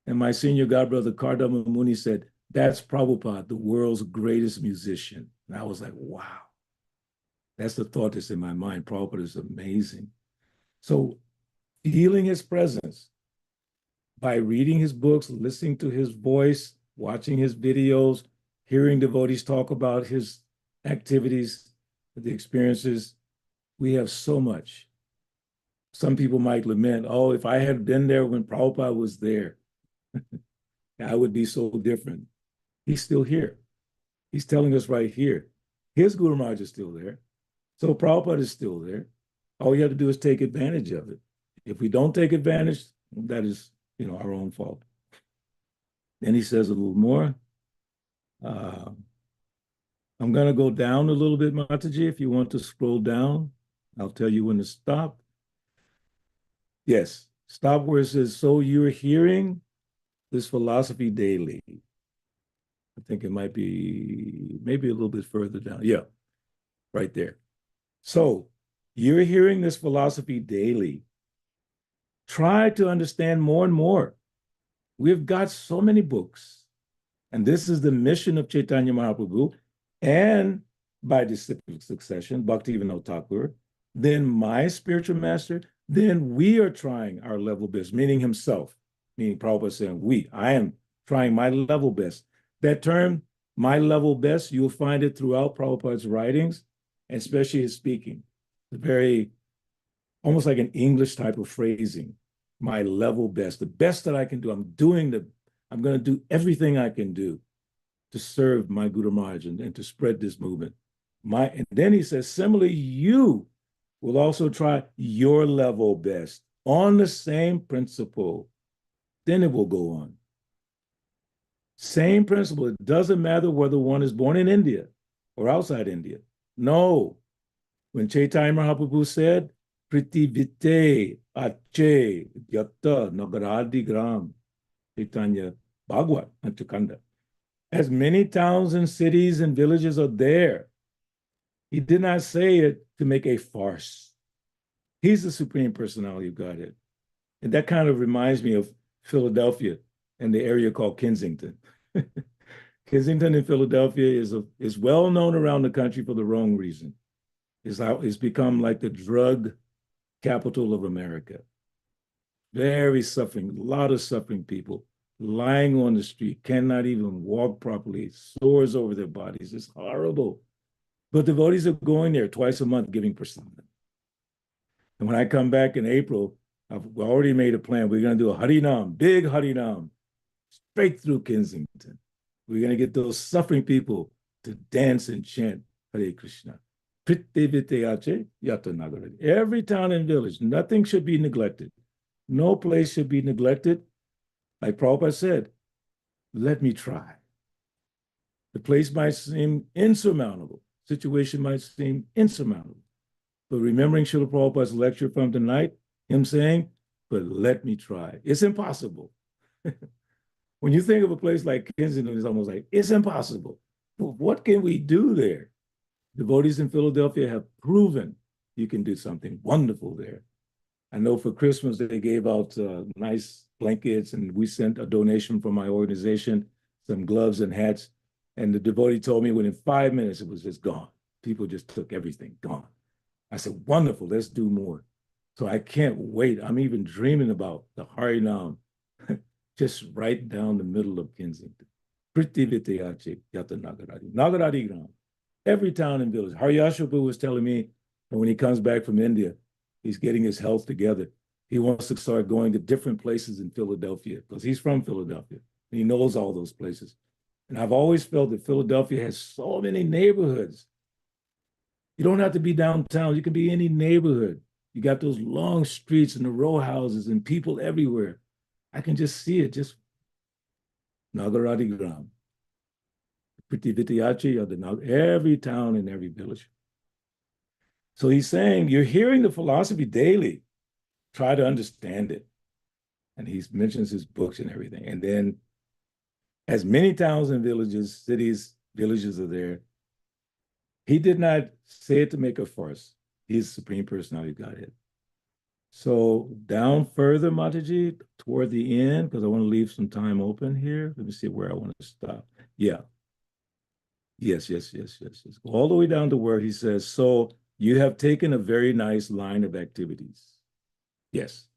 And my senior godbrother, Kardama Muni, said, that's Prabhupada, the world's greatest musician. And I was like, wow. That's the thought that's in my mind. Prabhupada is amazing. So feeling his presence by reading his books, listening to his voice, watching his videos, hearing devotees talk about his activities, the experiences, we have so much. Some people might lament, oh, if I had been there when Prabhupada was there, I would be so different. He's still here. He's telling us right here. His Guru Maharaj is still there. So Prabhupada is still there. All you have to do is take advantage of it. If we don't take advantage, that is, our own fault. Then he says a little more. I'm going to go down a little bit, Mataji. If you want to scroll down, I'll tell you when to stop. Yes, stop where it says, so you're hearing this philosophy daily. I think it might be maybe a little bit further down. Yeah, right there. So you're hearing this philosophy daily. Try to understand more and more. We've got so many books. And this is the mission of Chaitanya Mahaprabhu, and by disciplic succession, Bhaktivinoda Thakur, then my spiritual master, then we are trying our level best, meaning himself, meaning Prabhupada saying we. I am trying my level best. That term, my level best, you'll find it throughout Prabhupada's writings, and especially his speaking. Very, almost like an English type of phrasing. My level best, the best that I can do. I'm going to do everything I can do to serve my Guru Maharaj and to spread this movement. And then he says, similarly, you will also try your level best on the same principle. Then it will go on. Same principle. It doesn't matter whether one is born in India or outside India. No. When Chaitanya Mahaprabhu said, Priti Vite Ache Yatta Nagaradi Gram, Chaitanya Bhagavad, Anchakanda. As many towns and cities and villages are there, he did not say it to make a farce. He's the Supreme Personality of Godhead. And that kind of reminds me of Philadelphia and the area called Kensington. Kensington in Philadelphia is well known around the country for the wrong reason. It's become like the drug capital of America. Very suffering, a lot of suffering people lying on the street, cannot even walk properly, sores over their bodies. It's horrible. But devotees are going there twice a month giving prasadam. And when I come back in April, I've already made a plan. We're going to do a Harinam, big Harinam, straight through Kensington. We're going to get those suffering people to dance and chant Hare Krishna. Every town and village, nothing should be neglected. No place should be neglected. Like Prabhupada said, let me try. The place might seem insurmountable. Situation might seem insurmountable. But remembering Srila Prabhupada's lecture from tonight, him saying, but let me try. It's impossible. When you think of a place like Kensington, it's almost like, it's impossible. Well, what can we do there? Devotees in Philadelphia have proven you can do something wonderful there. I know for Christmas, they gave out nice blankets, and we sent a donation from my organization, some gloves and hats. And the devotee told me within 5 minutes, it was just gone. People just took everything, gone. I said, wonderful, let's do more. So I can't wait. I'm even dreaming about the Harinam, just right down the middle of Kensington. Prithivitayache Yata Nagaradi. Nagaradi Gram. Every town and village. Haryashapu was telling me, and when he comes back from India, he's getting his health together. He wants to start going to different places in Philadelphia because he's from Philadelphia. And he knows all those places. And I've always felt that Philadelphia has so many neighborhoods. You don't have to be downtown. You can be any neighborhood. You got those long streets and the row houses and people everywhere. I can just see it, just Nagaradi Gram. Every town and every village. So he's saying, you're hearing the philosophy daily. Try to understand it. And he mentions his books and everything. And then as many towns and villages, cities, villages are there, he did not say it to make a farce. He's Supreme Personality of Godhead. So down further, Mataji, toward the end, because I want to leave some time open here. Let me see where I want to stop. Yeah. Yes. All the way down to where he says, so you have taken a very nice line of activities. Yes.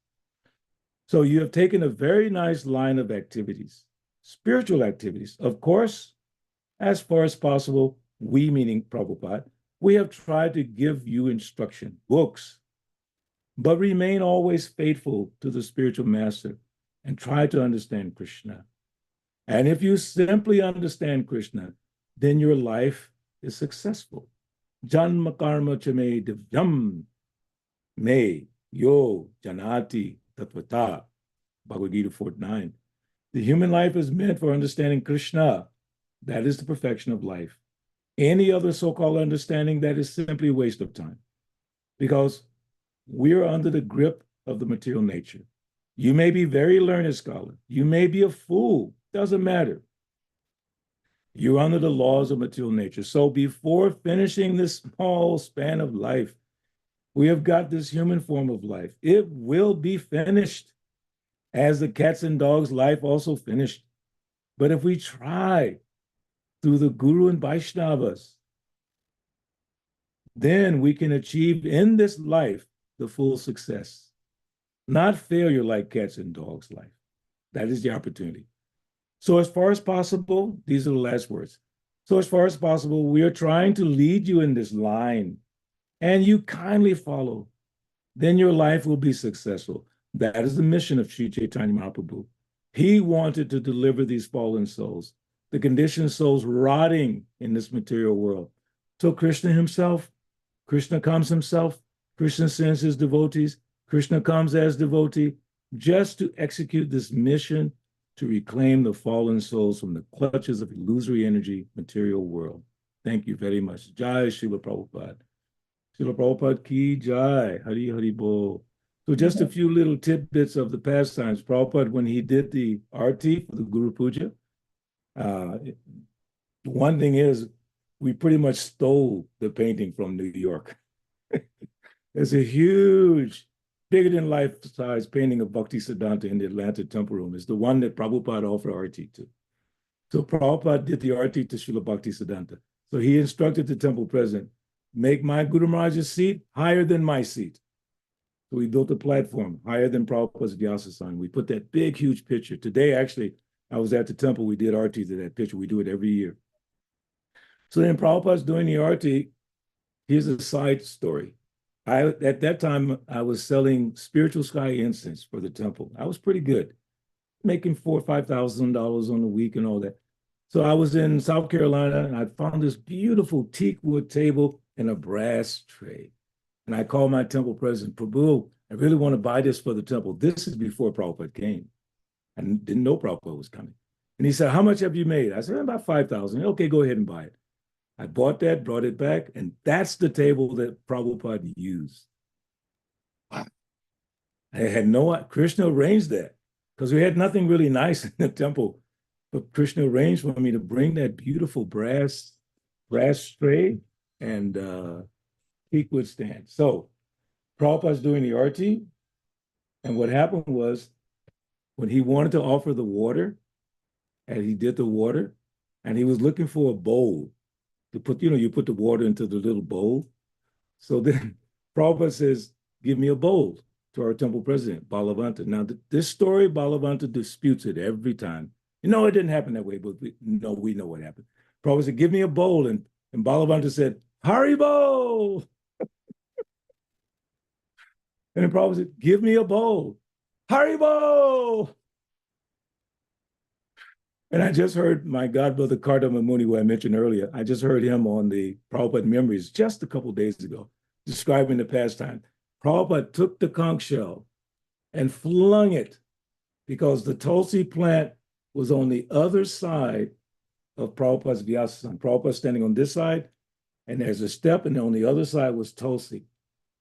So you have taken a very nice line of activities, spiritual activities. Of course, as far as possible, we, meaning Prabhupada, we have tried to give you instruction, books, but remain always faithful to the spiritual master and try to understand Krishna. And if you simply understand Krishna, then your life is successful. Janma karma chame divyam me yo janati tatvata, Bhagavad Gita 49. The human life is meant for understanding Krishna. That is the perfection of life. Any other so-called understanding, that is simply a waste of time, because we're under the grip of the material nature. You may be very learned scholar. You may be a fool. Doesn't matter. You're under the laws of material nature. So before finishing this small span of life, we have got this human form of life. It will be finished. as the cats and dogs' life also finished. But if we try through the Guru and Vaishnavas, then we can achieve in this life the full success, not failure like cats and dogs' life. That is the opportunity. So as far as possible, these are the last words. So as far as possible, we are trying to lead you in this line, and you kindly follow. Then your life will be successful. That is the mission of Sri Chaitanya Mahaprabhu. He wanted to deliver these fallen souls, the conditioned souls rotting in this material world. So Krishna himself, Krishna comes himself, Krishna sends his devotees, Krishna comes as devotee, just to execute this mission to reclaim the fallen souls from the clutches of illusory energy, material world. Thank you very much. Jai Srila Prabhupada. Srila Prabhupada ki jai. Hari Hari Bol. So just a few little tidbits of the pastimes. Prabhupada, when he did the arti for the Guru Puja, one thing is, we pretty much stole the painting from New York. There's a huge, bigger than life size painting of Bhaktisiddhanta in the Atlanta Temple Room. It's the one that Prabhupada offered arti to. So Prabhupada did the arti to Srila Bhaktisiddhanta. So he instructed the temple president, make my Guru Maharaj's seat higher than my seat. So we built a platform higher than Prabhupada's Vyasa-san. We put that big, huge picture. Today, actually, I was at the temple. We did arti to that picture. We do it every year. So then Prabhupada's doing the arti. Here's a side story. At that time, I was selling spiritual sky incense for the temple. I was pretty good, making $4,000 or $5,000 on a week and all that. So I was in South Carolina, and I found this beautiful teak wood table and a brass tray. And I called my temple president, Prabhu, I really want to buy this for the temple. This is before Prabhupada came. I didn't know Prabhupada was coming. And he said, how much have you made? I said, about 5,000. Okay, go ahead and buy it. I bought that, brought it back, and that's the table that Prabhupada used. Wow. I had Krishna arranged that because we had nothing really nice in the temple, but Krishna arranged for me to bring that beautiful brass tray and teakwood stand. So Prabhupada's doing the arti, and what happened was when he wanted to offer the water, and he did the water, and he was looking for a bowl to put, you put the water into the little bowl. So then Prabhupada says, give me a bowl to our temple president, Balabhadra. Now, this story, Balabhadra disputes it every time. It didn't happen that way, but we know what happened. Prabhupada said, give me a bowl. And Balabhadra said, Haribo. And then Prabhupada said, give me a bowl. Haribo. And I just heard my godbrother Kardama Muni, who I mentioned earlier, I just heard him on the Prabhupada Memories just a couple of days ago, describing the pastime. Prabhupada took the conch shell and flung it because the Tulsi plant was on the other side of Prabhupada's Vyasa-san. Prabhupada standing on this side, and there's a step, and on the other side was Tulsi.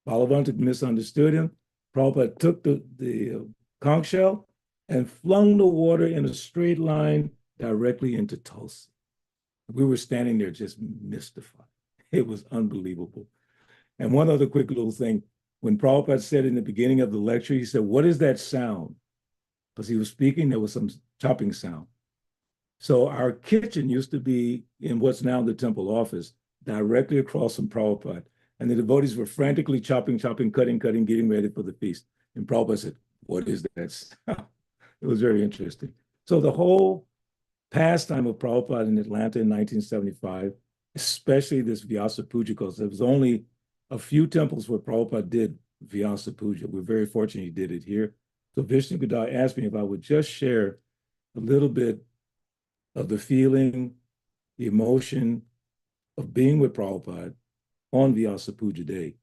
Balabhadra misunderstood him. Prabhupada took the conch shell and flung the water in a straight line directly into Tulsi. We were standing there just mystified. It was unbelievable. And one other quick little thing, when Prabhupada said in the beginning of the lecture, he said, what is that sound? Because he was speaking, there was some chopping sound. So our kitchen used to be in what's now the temple office, directly across from Prabhupada. And the devotees were frantically chopping, cutting, getting ready for the feast. And Prabhupada said, what is that sound? It was very interesting. So the whole pastime of Prabhupada in Atlanta in 1975, especially this Vyasa Puja, because there was only a few temples where Prabhupada did Vyasa Puja. We're very fortunate he did it here. So Vishnu Gadai asked me if I would just share a little bit of the feeling, the emotion of being with Prabhupada on Vyasa Puja Day.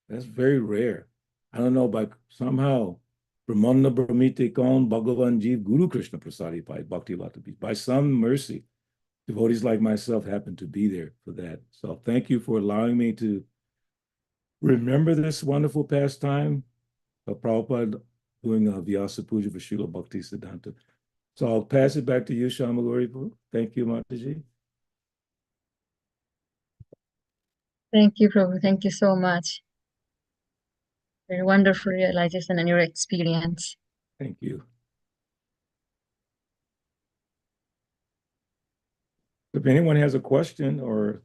That's very rare. I don't know, but somehow Brahmana Brahmite Kaun Bhagavan Jeev Guru Krishna Prasadi Pai Bhakti Lata. By some mercy, devotees like myself happen to be there for that. So thank you for allowing me to remember this wonderful pastime of Prabhupada doing a Vyasa Puja for Srila Bhaktisiddhanta. So I'll pass it back to you, Shamalori. Thank you, Mataji. Thank you, Prabhu. Thank you so much. Very wonderful realization and your experience. Thank you. If anyone has a question or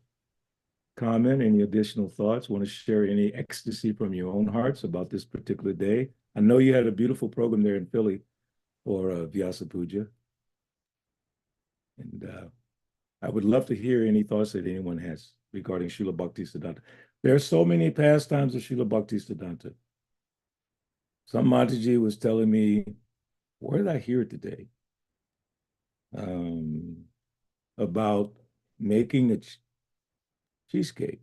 comment, any additional thoughts, want to share any ecstasy from your own hearts about this particular day. I know you had a beautiful program there in Philly for Vyasa Puja. And I would love to hear any thoughts that anyone has regarding Srila Bhaktisiddhanta. There are so many pastimes of Srila Bhaktisiddhanta. Some Mataji was telling me, where did I hear it today? About making a cheesecake.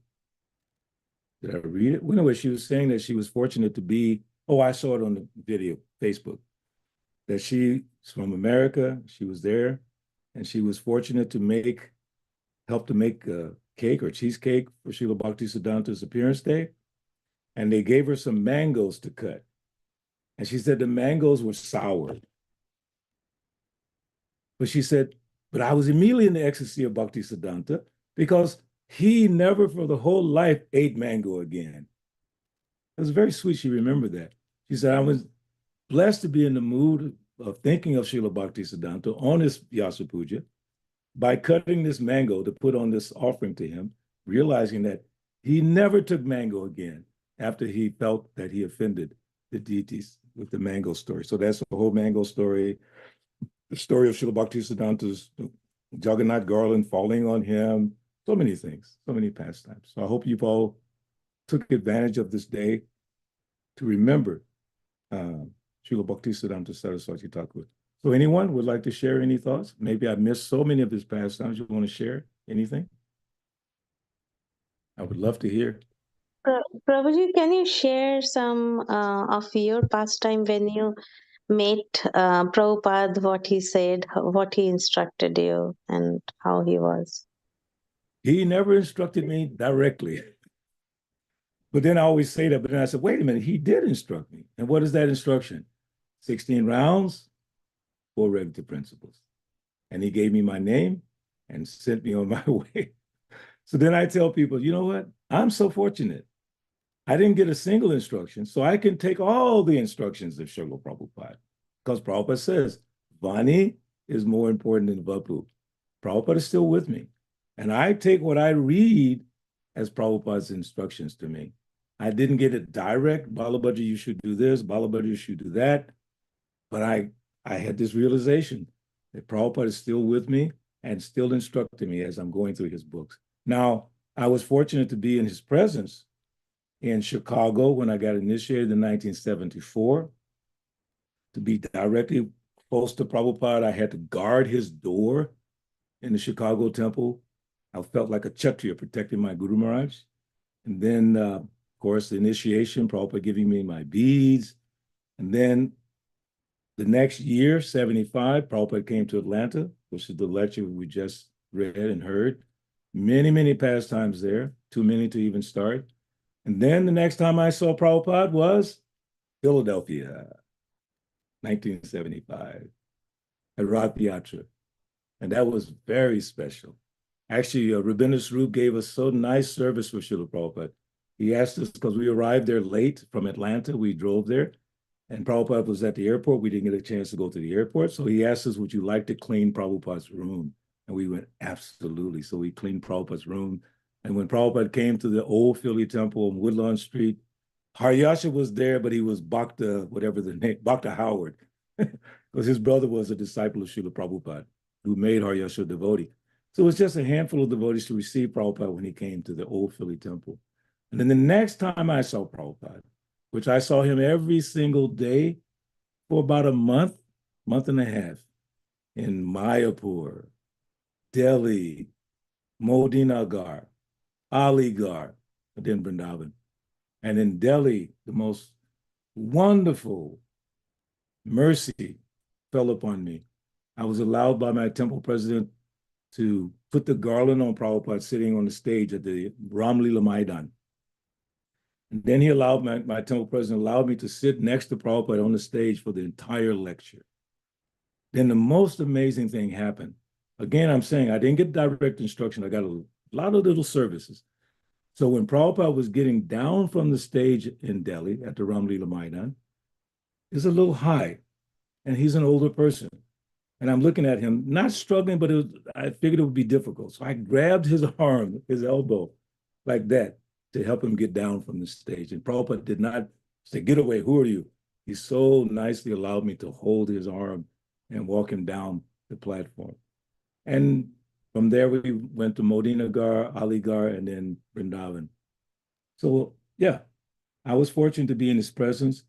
Did I read it? Well, anyway, she was saying that she was fortunate to be, oh, I saw it on the video, Facebook, that she's from America, she was there, and she was fortunate to help to make a cake or cheesecake for Srila Bhaktisiddhanta's appearance day. And they gave her some mangoes to cut. And she said the mangoes were sour. But she said, but I was immediately in the ecstasy of Bhaktisiddhanta because he never for the whole life ate mango again. It was very sweet. She remembered that. She said, I was blessed to be in the mood of thinking of Srila Bhaktisiddhanta on his Vyasa Puja by cutting this mango to put on this offering to him, realizing that he never took mango again after he felt that he offended the deities with the mango story. So that's the whole mango story. The story of Srila Bhaktisiddhanta's Jagannath garland falling on him, so many things, so many pastimes. So I hope you've all took advantage of this day to remember Srila Bhaktisiddhanta Saraswati Thakura. So anyone would like to share any thoughts? Maybe I missed so many of his pastimes. You want to share anything? I would love to hear. Prabhuji, can you share some of your pastime when you met Prabhupada, what he said, what he instructed you, and how he was? He never instructed me directly. But then I always say that, but then I said, wait a minute, he did instruct me. And what is that instruction? 16 rounds, 4 regulative principles. And he gave me my name and sent me on my way. So then I tell people, you know what? I'm so fortunate. I didn't get a single instruction, so I can take all the instructions of Srila Prabhupada. Because Prabhupada says, Vani is more important than Vapu. Prabhupada is still with me. And I take what I read as Prabhupada's instructions to me. I didn't get it direct. Balabhadra, you should do this. Balabhadra, you should do that. But I had this realization that Prabhupada is still with me and still instructing me as I'm going through his books. Now, I was fortunate to be in his presence in Chicago when I got initiated in 1974. To be directly close to Prabhupada, I had to guard his door in the Chicago temple. I felt like a Kshatriya protecting my Guru Maharaj. And then, of course, the initiation, Prabhupada giving me my beads. And then the next year, 75, Prabhupada came to Atlanta, which is the lecture we just read and heard. Many, many pastimes there, too many to even start. And then the next time I saw Prabhupada was Philadelphia, 1975, at Rath Yatra. And that was very special. Actually, Rabindra Swarup gave us so nice service for Srila Prabhupada. He asked us, because we arrived there late from Atlanta, we drove there, and Prabhupada was at the airport. We didn't get a chance to go to the airport. So he asked us, would you like to clean Prabhupada's room? And we went, absolutely. So we cleaned Prabhupada's room. And when Prabhupada came to the old Philly temple on Woodlawn Street, Haryasha was there, but he was Bhakta, whatever the name, Bhakta Howard, because his brother was a disciple of Srila Prabhupada, who made Haryasha a devotee. So it was just a handful of devotees to receive Prabhupada when he came to the old Philly temple. And then the next time I saw Prabhupada, which I saw him every single day for about a month and a half, in Mayapur, Delhi, Modinagar, Aligarh, and then Vrindavan. And in Delhi, the most wonderful mercy fell upon me. I was allowed by my temple president to put the garland on Prabhupada sitting on the stage at the Ramlila Maidan. And then he allowed, my temple president allowed me to sit next to Prabhupada on the stage for the entire lecture. Then the most amazing thing happened. Again, I'm saying I didn't get direct instruction. I got a lot of little services. So when Prabhupada was getting down from the stage in Delhi at the Ramlila Maidan, it's a little high, and he's an older person. And I'm looking at him, not struggling, but I figured it would be difficult. So I grabbed his arm, his elbow, like that, to help him get down from the stage. And Prabhupada did not say, "Get away, who are you?" He so nicely allowed me to hold his arm and walk him down the platform. And from there, we went to Modinagar, Aligarh, and then Vrindavan. So yeah, I was fortunate to be in his presence,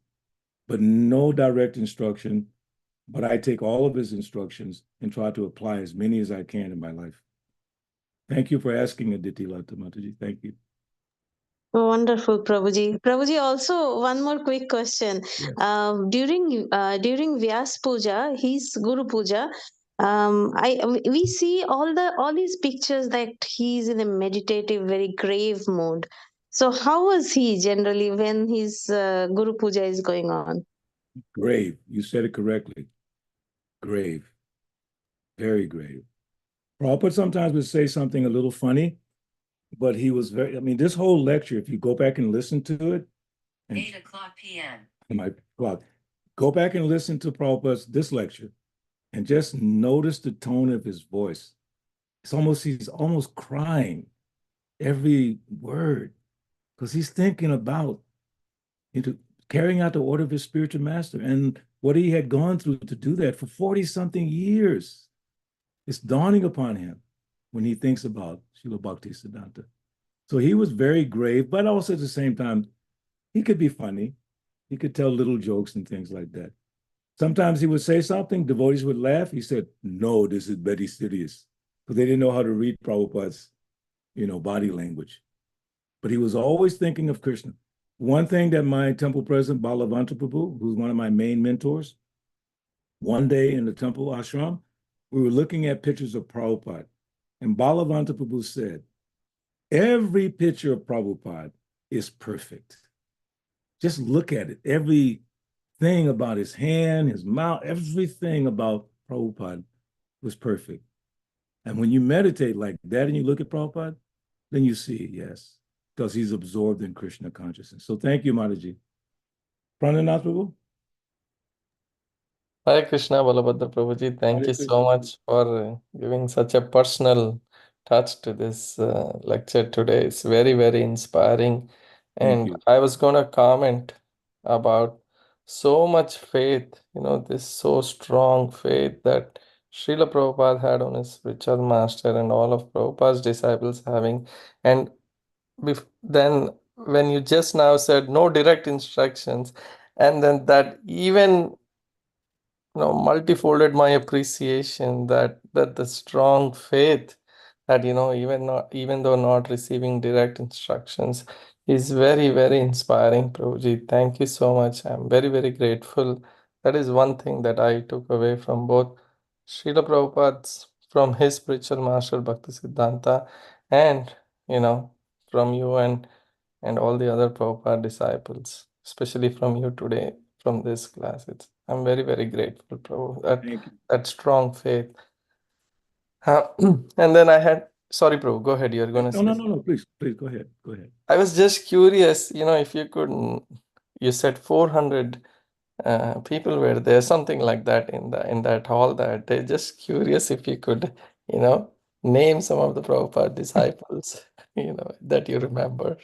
but no direct instruction. But I take all of his instructions and try to apply as many as I can in my life. Thank you for asking, Aditi Lata Mataji. Thank you. Wonderful, Prabhuji. Prabhuji, also one more quick question. Yes. During Vyas Puja, his Guru Puja, we see all these pictures that he's in a meditative, very grave mode. So how was he generally when his Guru Puja is going on? Grave. You said it correctly. Grave. Very grave. Prabhupada sometimes would say something a little funny, but he was very, I mean, this whole lecture, if you go back and listen to it, 8:00 p.m. my clock, go back and listen to Prabhupada's, this lecture, and just notice the tone of his voice. He's almost crying every word, because he's thinking about carrying out the order of his spiritual master and what he had gone through to do that for 40-something years. It's dawning upon him when he thinks about Srila Bhaktisiddhanta. So he was very grave, but also at the same time, he could be funny. He could tell little jokes and things like that. Sometimes he would say something, devotees would laugh. He said, "No, this is very serious," because they didn't know how to read Prabhupada's, body language. But he was always thinking of Krishna. One thing that my temple president, Balabhadra Prabhu, who's one of my main mentors, one day in the temple ashram, we were looking at pictures of Prabhupada, and Balabhadra Prabhu said, "Every picture of Prabhupada is perfect. Just look at it. Everything about his hand, his mouth, everything about Prabhupada was perfect." And when you meditate like that and you look at Prabhupada, then you see, yes, because he's absorbed in Krishna consciousness. So thank you, Mataji. Prananath Prabhu? Hare Krishna, Balabhadra Prabhuji. Thank Hare you Krishna. so much for giving such a personal touch to this lecture today. It's very, very inspiring. Thank And you. I was going to comment about so much faith, this so strong faith that Srila Prabhupada had on his spiritual master and all of Prabhupada's disciples having. And then when you just now said no direct instructions, and then that even multifolded my appreciation that the strong faith that even though not receiving direct instructions is very, very inspiring, Prabhuji. Thank you so much. I'm very, very grateful. That is one thing that I took away from both Srila Prabhupada's, from his spiritual master Bhaktisiddhanta, and from you and all the other Prabhupada disciples, especially from you today, from this class. I'm very, very grateful, Prabhu, Thank you. that strong faith. And then sorry, Prabhu, go ahead. You're going to say. No. Please, go ahead. Go ahead. I was just curious, if you could, you said 400 people were there, something like that in that hall that day. Just curious if you could, name some of the Prabhupada disciples, that you remember.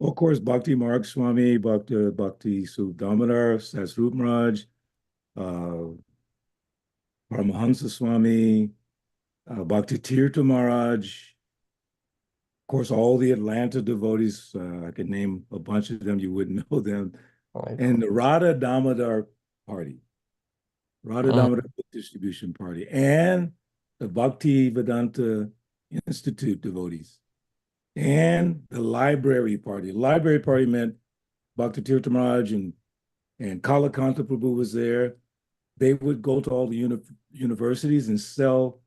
Of course, Bhakti Marg Swami, Bhakti Sudhamar, Sasrup Maharaj, Paramahansa Swami, Bhakti Tirtha Maharaj, of course, all the Atlanta devotees. I could name a bunch of them, you wouldn't know them. Right. And the Radha Damodar Party, Radha Damodar Book Distribution Party, and the Bhakti Vedanta Institute devotees, and the Library Party. The Library Party meant Bhakti Tirtha Maharaj and Kalakanta Prabhu was there. They would go to all the universities and sell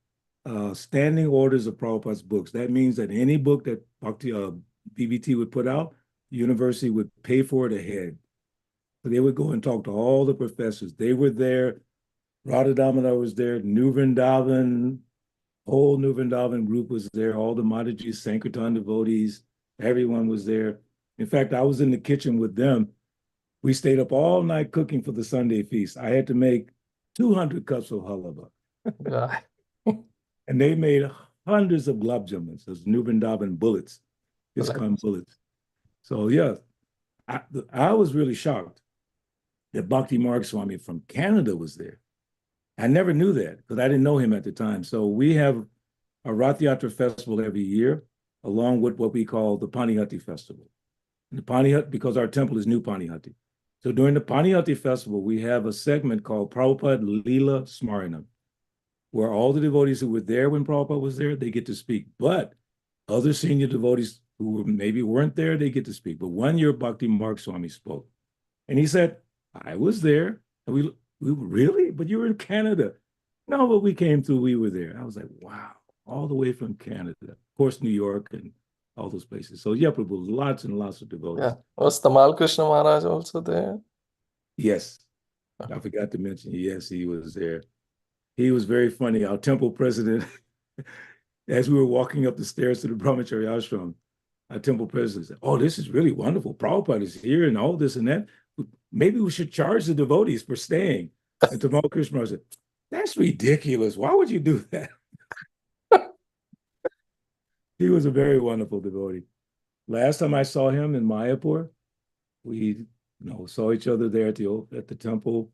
standing orders of Prabhupada's books. That means that any book that Bhakti BBT would put out, the university would pay for it ahead. So they would go and talk to all the professors. They were there. Radha Damodar was there. New Vrindavan, whole New Vrindavan group was there. All the Mataji's, Sankirtan devotees, everyone was there. In fact, I was in the kitchen with them. We stayed up all night cooking for the Sunday feast. I had to make 200 cups of halava. Right. And they made hundreds of gulab jamuns, those New Vrindavan bullets, ISKCON bullets. So yeah, I was really shocked that Bhakti Marg Swami from Canada was there. I never knew that because I didn't know him at the time. So we have a Rath Yatra festival every year, along with what we call the Panihati festival. And the Panihati, because our temple is New Panihati. So during the Panihati festival, we have a segment called Prabhupada Leela Smaranam, where all the devotees who were there when Prabhupada was there, they get to speak. But other senior devotees who maybe weren't there, they get to speak. But one year, Bhakti Marg Swami spoke. And he said, I was there. And we really? But you were in Canada. No, but we came through, we were there. I was like, wow, all the way from Canada. Of course, New York and all those places. So yeah, but lots and lots of devotees. Yeah. Was Tamal Krishna Maharaj also there? Yes. I forgot to mention, yes, he was there. He was very funny. Our temple president, as we were walking up the stairs to the Brahmachari ashram, our temple president said, oh, this is really wonderful. Prabhupada is here and all this and that. Maybe we should charge the devotees for staying. And Tamal Krishna said, that's ridiculous. Why would you do that? He was a very wonderful devotee. Last time I saw him in Mayapur, we saw each other there at the temple.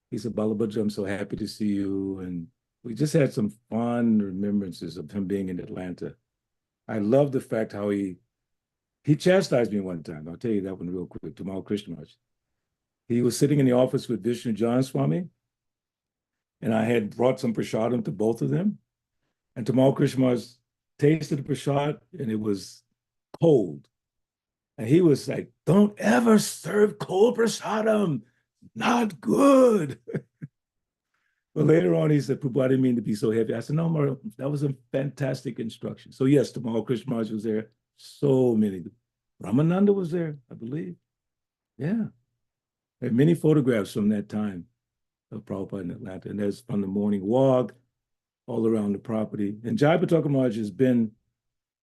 He said, Balabhadra, I'm so happy to see you. And we just had some fond remembrances of him being in Atlanta. I love the fact how he chastised me one time. I'll tell you that one real quick, Tamal Krishna Maharaj. He was sitting in the office with Vishnu John Swami, and I had brought some prasadam to both of them. And Tamal Krishna Maharaj tasted the prasad, and it was cold. And he was like, don't ever serve cold prasadam. Not good. But later on, he said, Prabhu, I didn't mean to be so heavy. I said, no, Maharaj, that was a fantastic instruction. So yes, Tamal Krishna Maharaj was there. So many. Ramananda was there, I believe. Yeah. I have many photographs from that time of Prabhupada in Atlanta. And there's from the morning walk all around the property. And Jai Bhattacharya Maharaj has been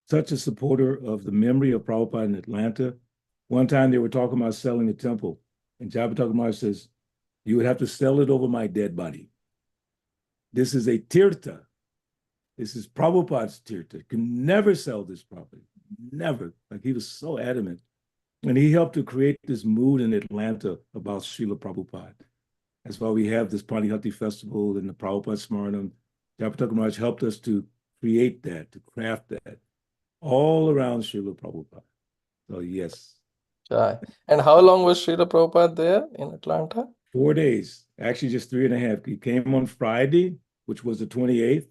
such a supporter of the memory of Prabhupada in Atlanta. One time they were talking about selling the temple. And Jai Bhattacharya Maharaj says, you would have to sell it over my dead body. This is a tirtha. This is Prabhupada's tirtha. You can never sell this property. Never. Like he was so adamant. And he helped to create this mood in Atlanta about Srila Prabhupada. That's why we have this Panihati festival and the Prabhupada Smaranam. Jai Bhattacharya Maharaj helped us to create that, to craft that, all around Srila Prabhupada. So yes. Right. And how long was Srila Prabhupada there in Atlanta? 4 days, actually just 3.5. He came on Friday, which was the 28th,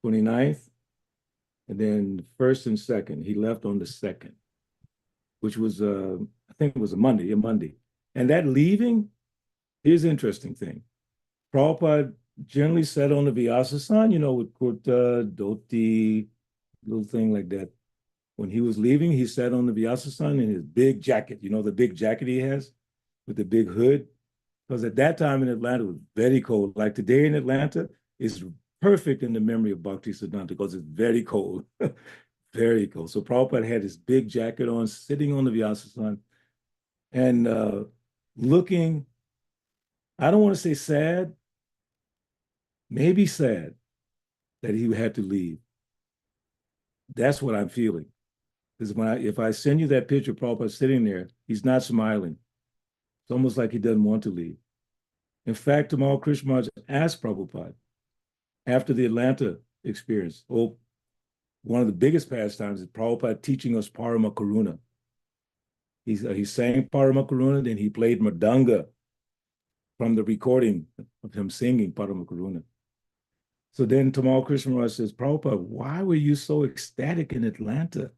29th, and then the 1st and 2nd. He left on the 2nd, which was, I think it was a Monday. And that leaving, here's the interesting thing. Prabhupada generally sat on the Vyasasan, with kurta, dhoti, little thing like that. When he was leaving, he sat on the Vyasasan in his big jacket, the big jacket he has with the big hood. Because at that time in Atlanta, it was very cold. Like today in Atlanta, it's perfect in the memory of Bhaktisiddhanta because it's very cold, very cold. So Prabhupada had his big jacket on, sitting on the Vyasasan and looking, I don't want to say sad, maybe sad that he had to leave. That's what I'm feeling. Because if I send you that picture of Prabhupada sitting there, he's not smiling. It's almost like he doesn't want to leave. In fact, Tamal Krishna Maharaj asked Prabhupada after the Atlanta experience, one of the biggest pastimes is Prabhupada teaching us Parama Karuna. He sang Parama Karuna, then he played Mridanga from the recording of him singing Parama Karuna. So then Tamal Krishna Maharaj says, Prabhupada, why were you so ecstatic in Atlanta?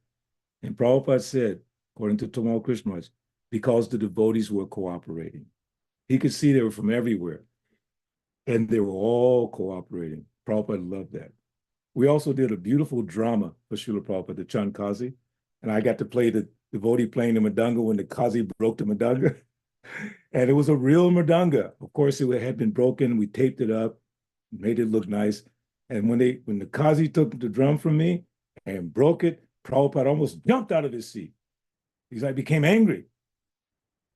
And Prabhupada said, according to Tamal Krishna Maharaj, because the devotees were cooperating. He could see they were from everywhere. And they were all cooperating. Prabhupada loved that. We also did a beautiful drama for Srila Prabhupada, the Chand Kazi. And I got to play the devotee playing the Mridanga when the Kazi broke the Mridanga. And it was a real Mridanga. Of course, it had been broken. We taped it up, made it look nice. And when the Kazi took the drum from me and broke it, Prabhupada almost jumped out of his seat. Became angry.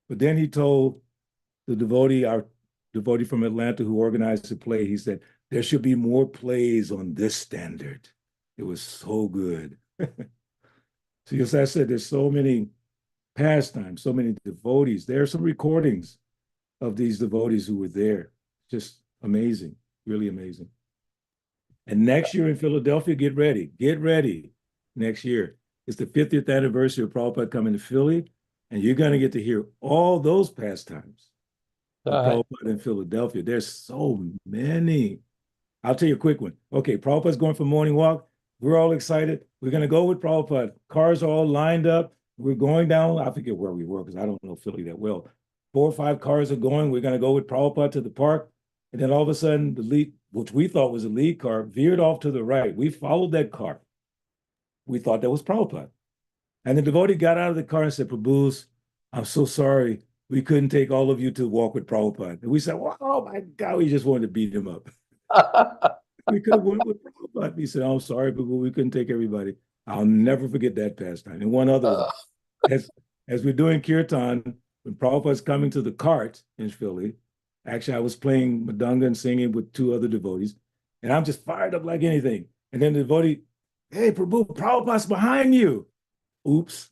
But then he told the devotee, our devotee from Atlanta who organized the play, he said, There should be more plays on this standard. It was so good. So as I said, there's so many pastimes, so many devotees. There are some recordings of these devotees who were there. Just amazing, really amazing. And next year in Philadelphia, get ready. Get ready next year. It's the 50th anniversary of Prabhupada coming to Philly, and you're going to get to hear all those pastimes of Prabhupada in Philadelphia. There's so many. I'll tell you a quick one. Okay, Prabhupada's going for morning walk. We're all excited. We're going to go with Prabhupada. Cars are all lined up. We're going down. I forget where we were because I don't know Philly that well. 4 or 5 cars are going. We're going to go with Prabhupada to the park. And then all of a sudden, the lead, which we thought was a lead car, veered off to the right. We followed that car. We thought that was Prabhupada. And the devotee got out of the car and said, Prabhus, I'm so sorry. We couldn't take all of you to walk with Prabhupada. And we said, well, oh my God, we just wanted to beat him up. We could have went with Prabhupada. He said, I'm sorry, but we couldn't take everybody. I'll never forget that pastime. And one other one. As we're doing kirtan, when Prabhupada's coming to the cart in Philly, actually I was playing Madanga and singing with 2 other devotees, and I'm just fired up like anything. And then the devotee, hey, Prabhu, Prabhupada's behind you. Oops.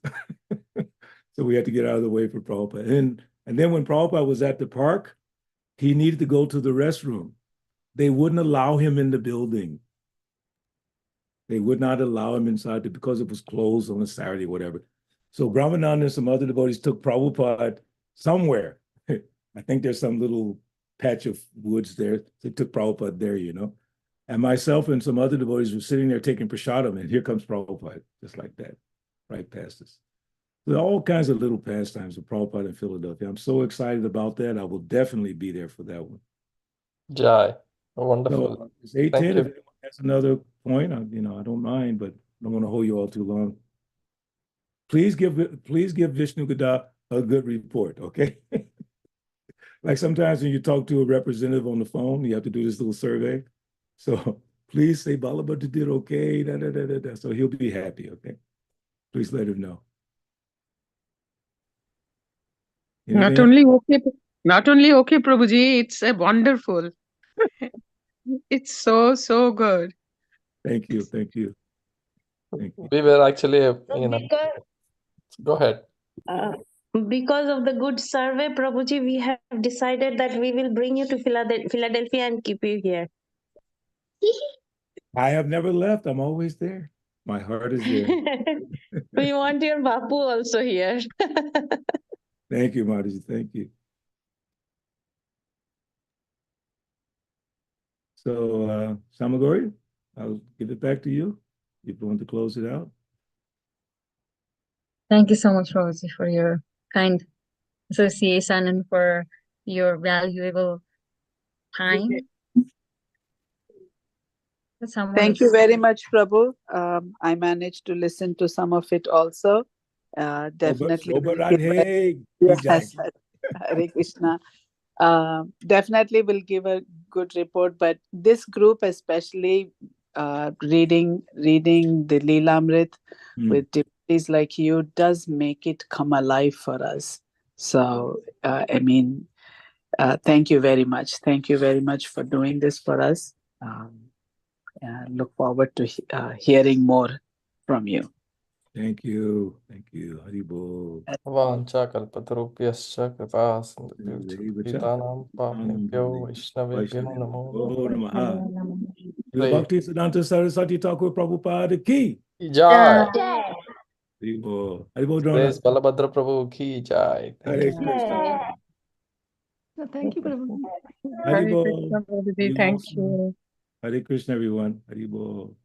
So we had to get out of the way for Prabhupada. And then when Prabhupada was at the park, he needed to go to the restroom. They wouldn't allow him in the building. They would not allow him inside because it was closed on a Saturday, whatever. So Brahmananda and some other devotees took Prabhupada somewhere. I think there's some little patch of woods there. They took Prabhupada there, you know. And myself and some other devotees were sitting there taking prasadam, and here comes Prabhupada, just like that, right past us. There are all kinds of little pastimes of Prabhupada in Philadelphia. I'm so excited about that. I will definitely be there for that one. Jai. Wonderful. So it's 8:10. If anyone has another point, I don't mind, but I don't want to hold you all too long. Please give Vishnu Gada a good report, okay? Like sometimes when you talk to a representative on the phone, you have to do this little survey. So please say Balabhadra did okay, so he'll be happy, okay? Please let him know. Not only okay, Prabhuji, it's a wonderful. It's so good. Thank you. We were actually, go ahead. Because of the good survey, Prabhuji, we have decided that we will bring you to Philadelphia and keep you here. I have never left. I'm always there. My heart is there. We want your Bapu also here. Thank you, Mataji. Thank you. So, Samagori, I'll give it back to you if you want to close it out. Thank you so much, Rosie, for your kind association and for your valuable time. Thank you very much, Prabhu. I managed to listen to some of it also. Definitely. Yes, Hare Krishna. Definitely will give a good report, but this group especially reading the Leelamrit with devotees like you does make it come alive for us. So thank you very much. Thank you very much for doing this for us. Look forward to hearing more from you. Thank you. Haribol. Vancha kalpatarubhyascha kripa sindhubhyo pītānaṁ pāvनेभ्यो वैष्णवेभ्यो नमो नमः. Bhaktisiddhanta Saraswati Thakur Prabhupada ki Jai. Haribol Drona. Praise Balabhadra Prabhu ki jai. Hare Krishna. Thank you, Prabhu. Haribol. Thank you. Hare Krishna, everyone. Haribol.